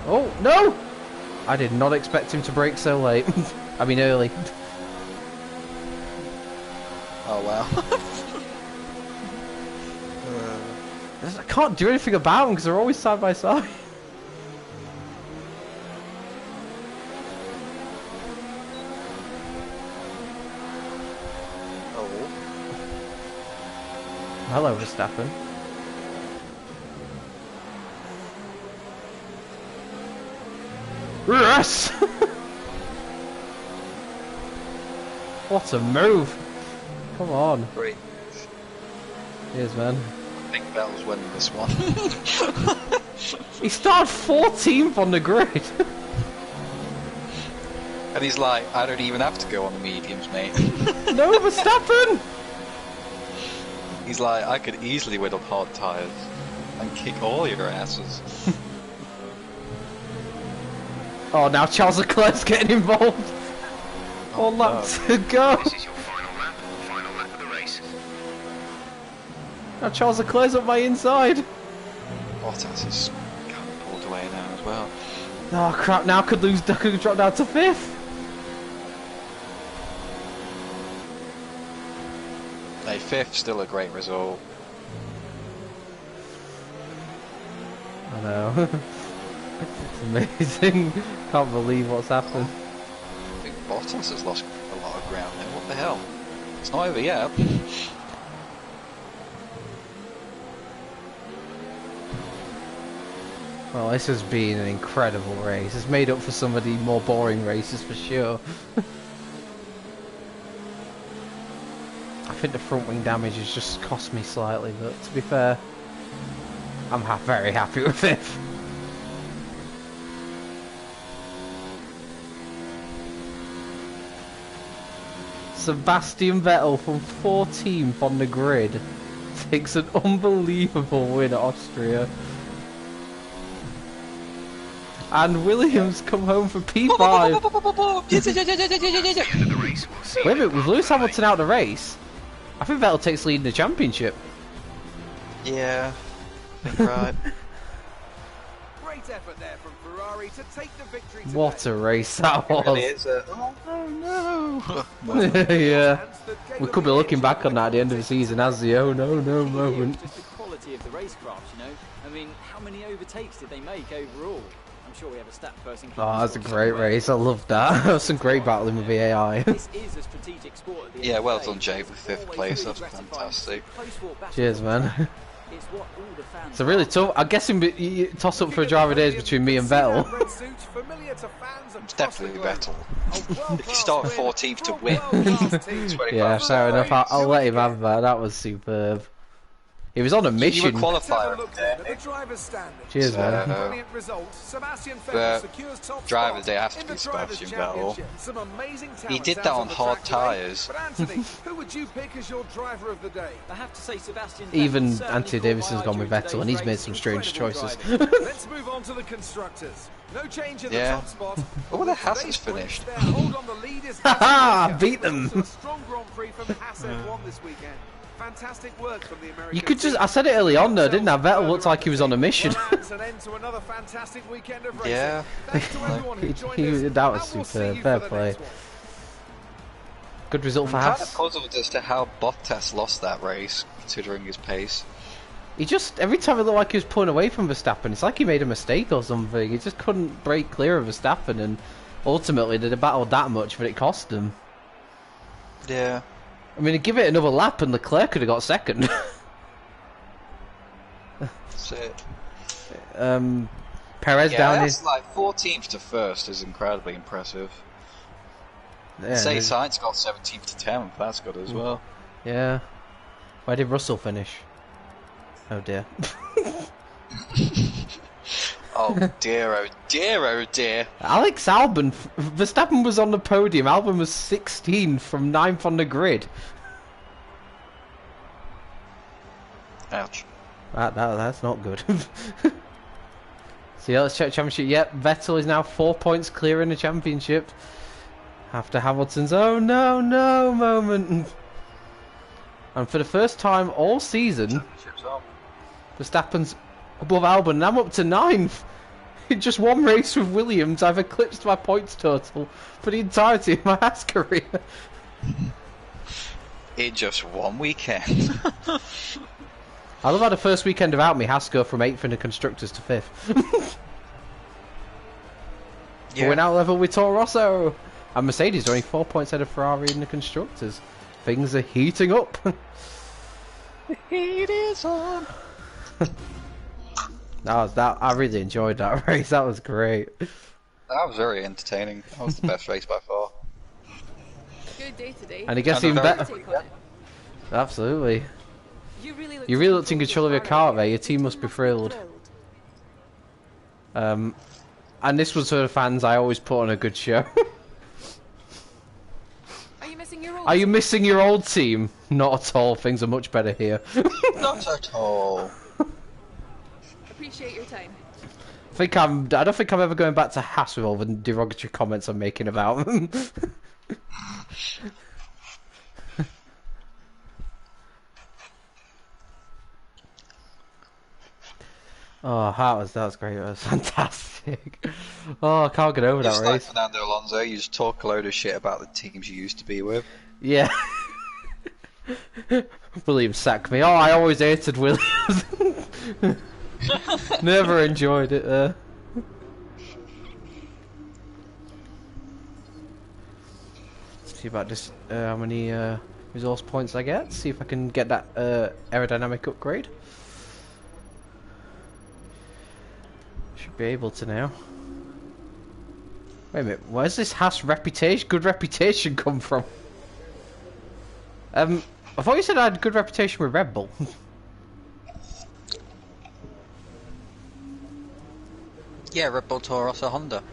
Oh, no! I did not expect him to brake so late. I mean early. Oh wow. I can't do anything about them because they're always side by side. Oh. Hello, Verstappen. Yes! What a move! Come on. Great. Cheers, man. I think Vettel's winning this one. He started 14th on the grid. And he's like, I don't even have to go on the mediums, mate. No, Verstappen! He's like, I could easily win on hard tyres and kick all your asses. Oh, now Charles Leclerc's getting involved. Oh, One lap to go. This is your final lap of the race. Now Charles Leclerc's up my inside. Bottas is kind of pulled away now as well. Oh crap! Now could drop down to 5th. Hey, 5th, still a great result. I know. It's amazing. Can't believe what's happened. I think Bottas has lost a lot of ground there. What the hell? It's not over yet. Well, this has been an incredible race. It's made up for some of the more boring races for sure. I think the front wing damage has just cost me slightly, but to be fair, I'm very happy with it. Sebastian Vettel from 14th on the grid takes an unbelievable win at Austria. And Williams come home for P5. Wait a minute, with Lewis Hamilton out of the race, I think Vettel takes lead in the championship. Yeah, I think right. Great effort there from Ferrari to take the victory today. What a race that It really was. is a... Oh no! Yeah, we could be looking back on that at the end of the season as the oh no no moment. Just the quality of the racecraft, you know. I mean, how many overtakes did they make overall? I'm sure we have a stat person. Oh, that's a great race. I love that. That was some great battling with the AI. This is a strategic sport at the end Yeah, of well the done, day. Jay, with 5th place. That's Always fantastic. close-fought battles Cheers, man. is what all the fans It's a really tough. I'm guessing you toss up for a driver days between me and Vettel. It's definitely Vettel. If you start 14th to win, Yeah, fair enough. I'll let him have that. That was superb. He was on a you were mission. qualifier Cheers, man. the driver day has to be Sebastian Vettel. He did that on hard tyres. But Anthony, who would you pick as your driver of the day? I have to say, Sebastian. Even Vettel Anthony certainly Davidson's caught gone with fire Vettel, during and he's today's made some strange incredible choices. driving. Let's move on to the constructors. No change in the Yeah. top spot. Oh, the Haas has finished. Their hold on the lead is Haha, beat them. A strong Grand Prix from Haas F1 this weekend. Fantastic work from the American You could just. team. I said it early on though, didn't I? Vettel looked like he was on a mission. Well, that's an end to another fantastic weekend of racing. Yeah. Thanks to everyone who joined That us, was and we'll see superb. you Fair for the play. next one. Good result for I'm kind of Haas. puzzled as to how Bottas lost that race, considering his pace. He just, every time it looked like he was pulling away from Verstappen, it's like he made a mistake or something. He just couldn't break clear of Verstappen, and ultimately they battled that much, but it cost him. Yeah. I mean, give it another lap and Leclerc could have got second. That's it. Perez down that's in... like 14th to 1st is incredibly impressive. Yeah, Say Sainz got 17th to 10th, that's good as well. Yeah. Where did Russell finish? Oh dear. Oh dear, oh dear, oh dear. Alex Albon, Verstappen was on the podium, Albon was 16th from 9th on the grid. Ouch. That's not good. So yeah, let's check championship. Yep, Vettel is now 4 points clear in the championship. After Hamilton's oh no moment. And for the first time all season, Verstappen's above Albon, and I'm up to 9th. In just one race with Williams, I've eclipsed my points total for the entirety of my Haas career. In just one weekend. I love how the first weekend without me, Haas go from 8th in the Constructors to 5th. Yeah. But we're now level with Toro Rosso. And Mercedes are only 4 points ahead of Ferrari in the Constructors. Things are heating up. The heat is on. I really enjoyed that race. That was great. That was very entertaining. That was the best race by far. Good day today. And it gets And even very- better. Absolutely. You really looked in control of your car there. Your team must be thrilled. And this was for the fans. I always put on a good show. Are you missing your old Are you missing your old team? Not at all. Things are much better here. Not at all. Appreciate your time. I don't think I'm ever going back to Haas with all the derogatory comments I'm making about them. Oh, that was great. That was fantastic. Oh, I can't get over Just that like race. Fernando Alonso, you just talk a load of shit about the teams you used to be with. Yeah. Williams sacked me. Oh, I always hated Williams. Never enjoyed it there. See about this. How many resource points I get? See if I can get that aerodynamic upgrade. Should be able to now. Wait a minute. Where's this Haas good reputation come from? I thought you said I had good reputation with Red Bull. Yeah, Red Bull, Toro Rosso, Honda.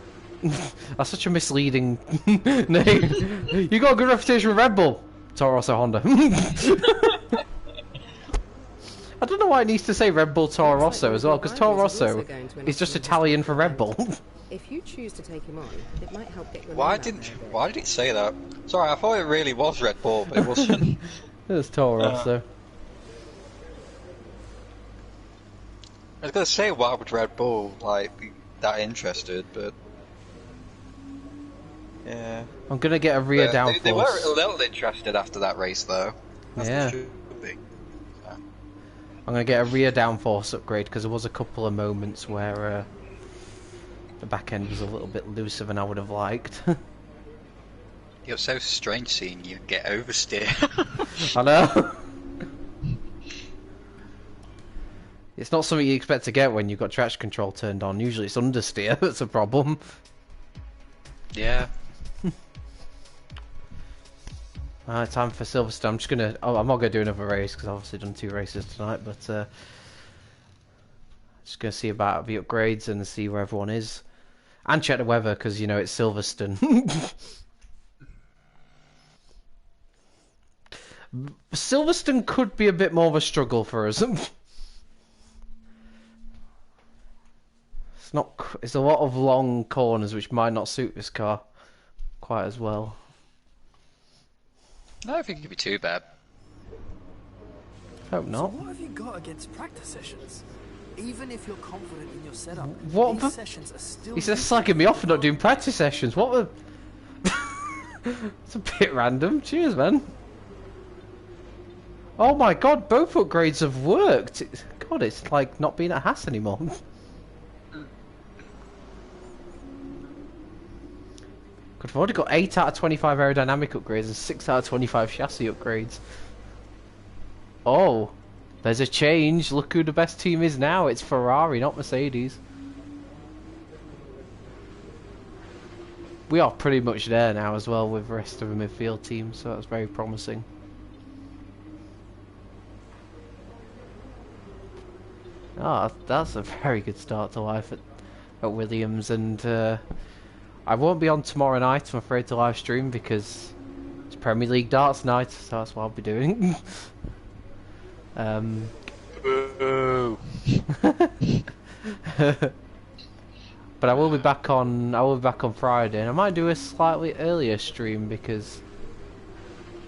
That's such a misleading name. You got a good reputation with Red Bull. Toro Rosso Honda. I don't know why it needs to say Red Bull Toro Rosso as well, because Toro Rosso is just Italian for Red Bull. If you choose to take him on, it might help get your Why name out there a bit. did it say that? Sorry, I thought it really was Red Bull, but it wasn't. There's Toro Rosso. I was gonna say, why would Red Bull like be that interested? But yeah, I'm gonna get a rear downforce. They were a little interested after that race, though. As they Yeah. should be. I'm gonna get a rear downforce upgrade because there was a couple of moments where the back end was a little bit looser than I would have liked. It was so strange seeing you get oversteer. I know. It's not something you expect to get when you've got traction control turned on. Usually it's understeer that's a problem. Yeah. Alright, time for Silverstone. I'm just gonna... Oh, I'm not gonna do another race because I've obviously done 2 races tonight, but just gonna see about the upgrades and see where everyone is. And check the weather because, you know, it's Silverstone. Silverstone could be a bit more of a struggle for us. It's a lot of long corners which might not suit this car quite as well. I don't think it'd be too bad. Hope not. What have you got against practice sessions? Even if you're confident in your setup, What these the- sessions are still... He's just slagging me off for not doing practice sessions. What the... It's a bit random. Cheers, man. Oh my god, both upgrades have worked. god, it's like not being at Haas anymore. God, we've already got 8 out of 25 aerodynamic upgrades and 6 out of 25 chassis upgrades. Oh, there's a change. Look who the best team is now. It's Ferrari, not Mercedes. We are pretty much there now as well with the rest of the midfield team, so that's very promising. Ah, that's a very good start to life at Williams, and I won't be on tomorrow night, I'm afraid, to live stream because it's Premier League darts night, so that's what I'll be doing. Boo. But I will be back on Friday, and I might do a slightly earlier stream because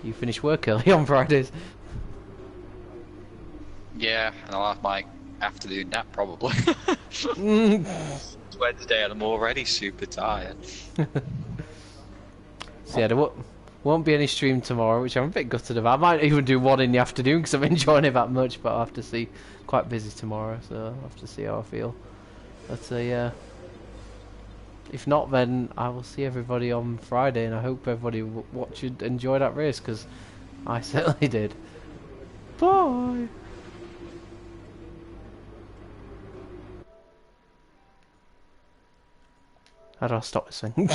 you finish work early on Fridays. Yeah, and I'll have my afternoon nap probably. It's Wednesday and I'm already super tired. So yeah, there won't be any stream tomorrow, which I'm a bit gutted about. I might even do one in the afternoon because I'm enjoying it that much, but I'll have to see. Quite busy tomorrow, so I'll have to see how I feel. But yeah. If not, then I will see everybody on Friday, and I hope everybody watched and enjoyed that race, because I certainly did. Bye! How do I stop this thing?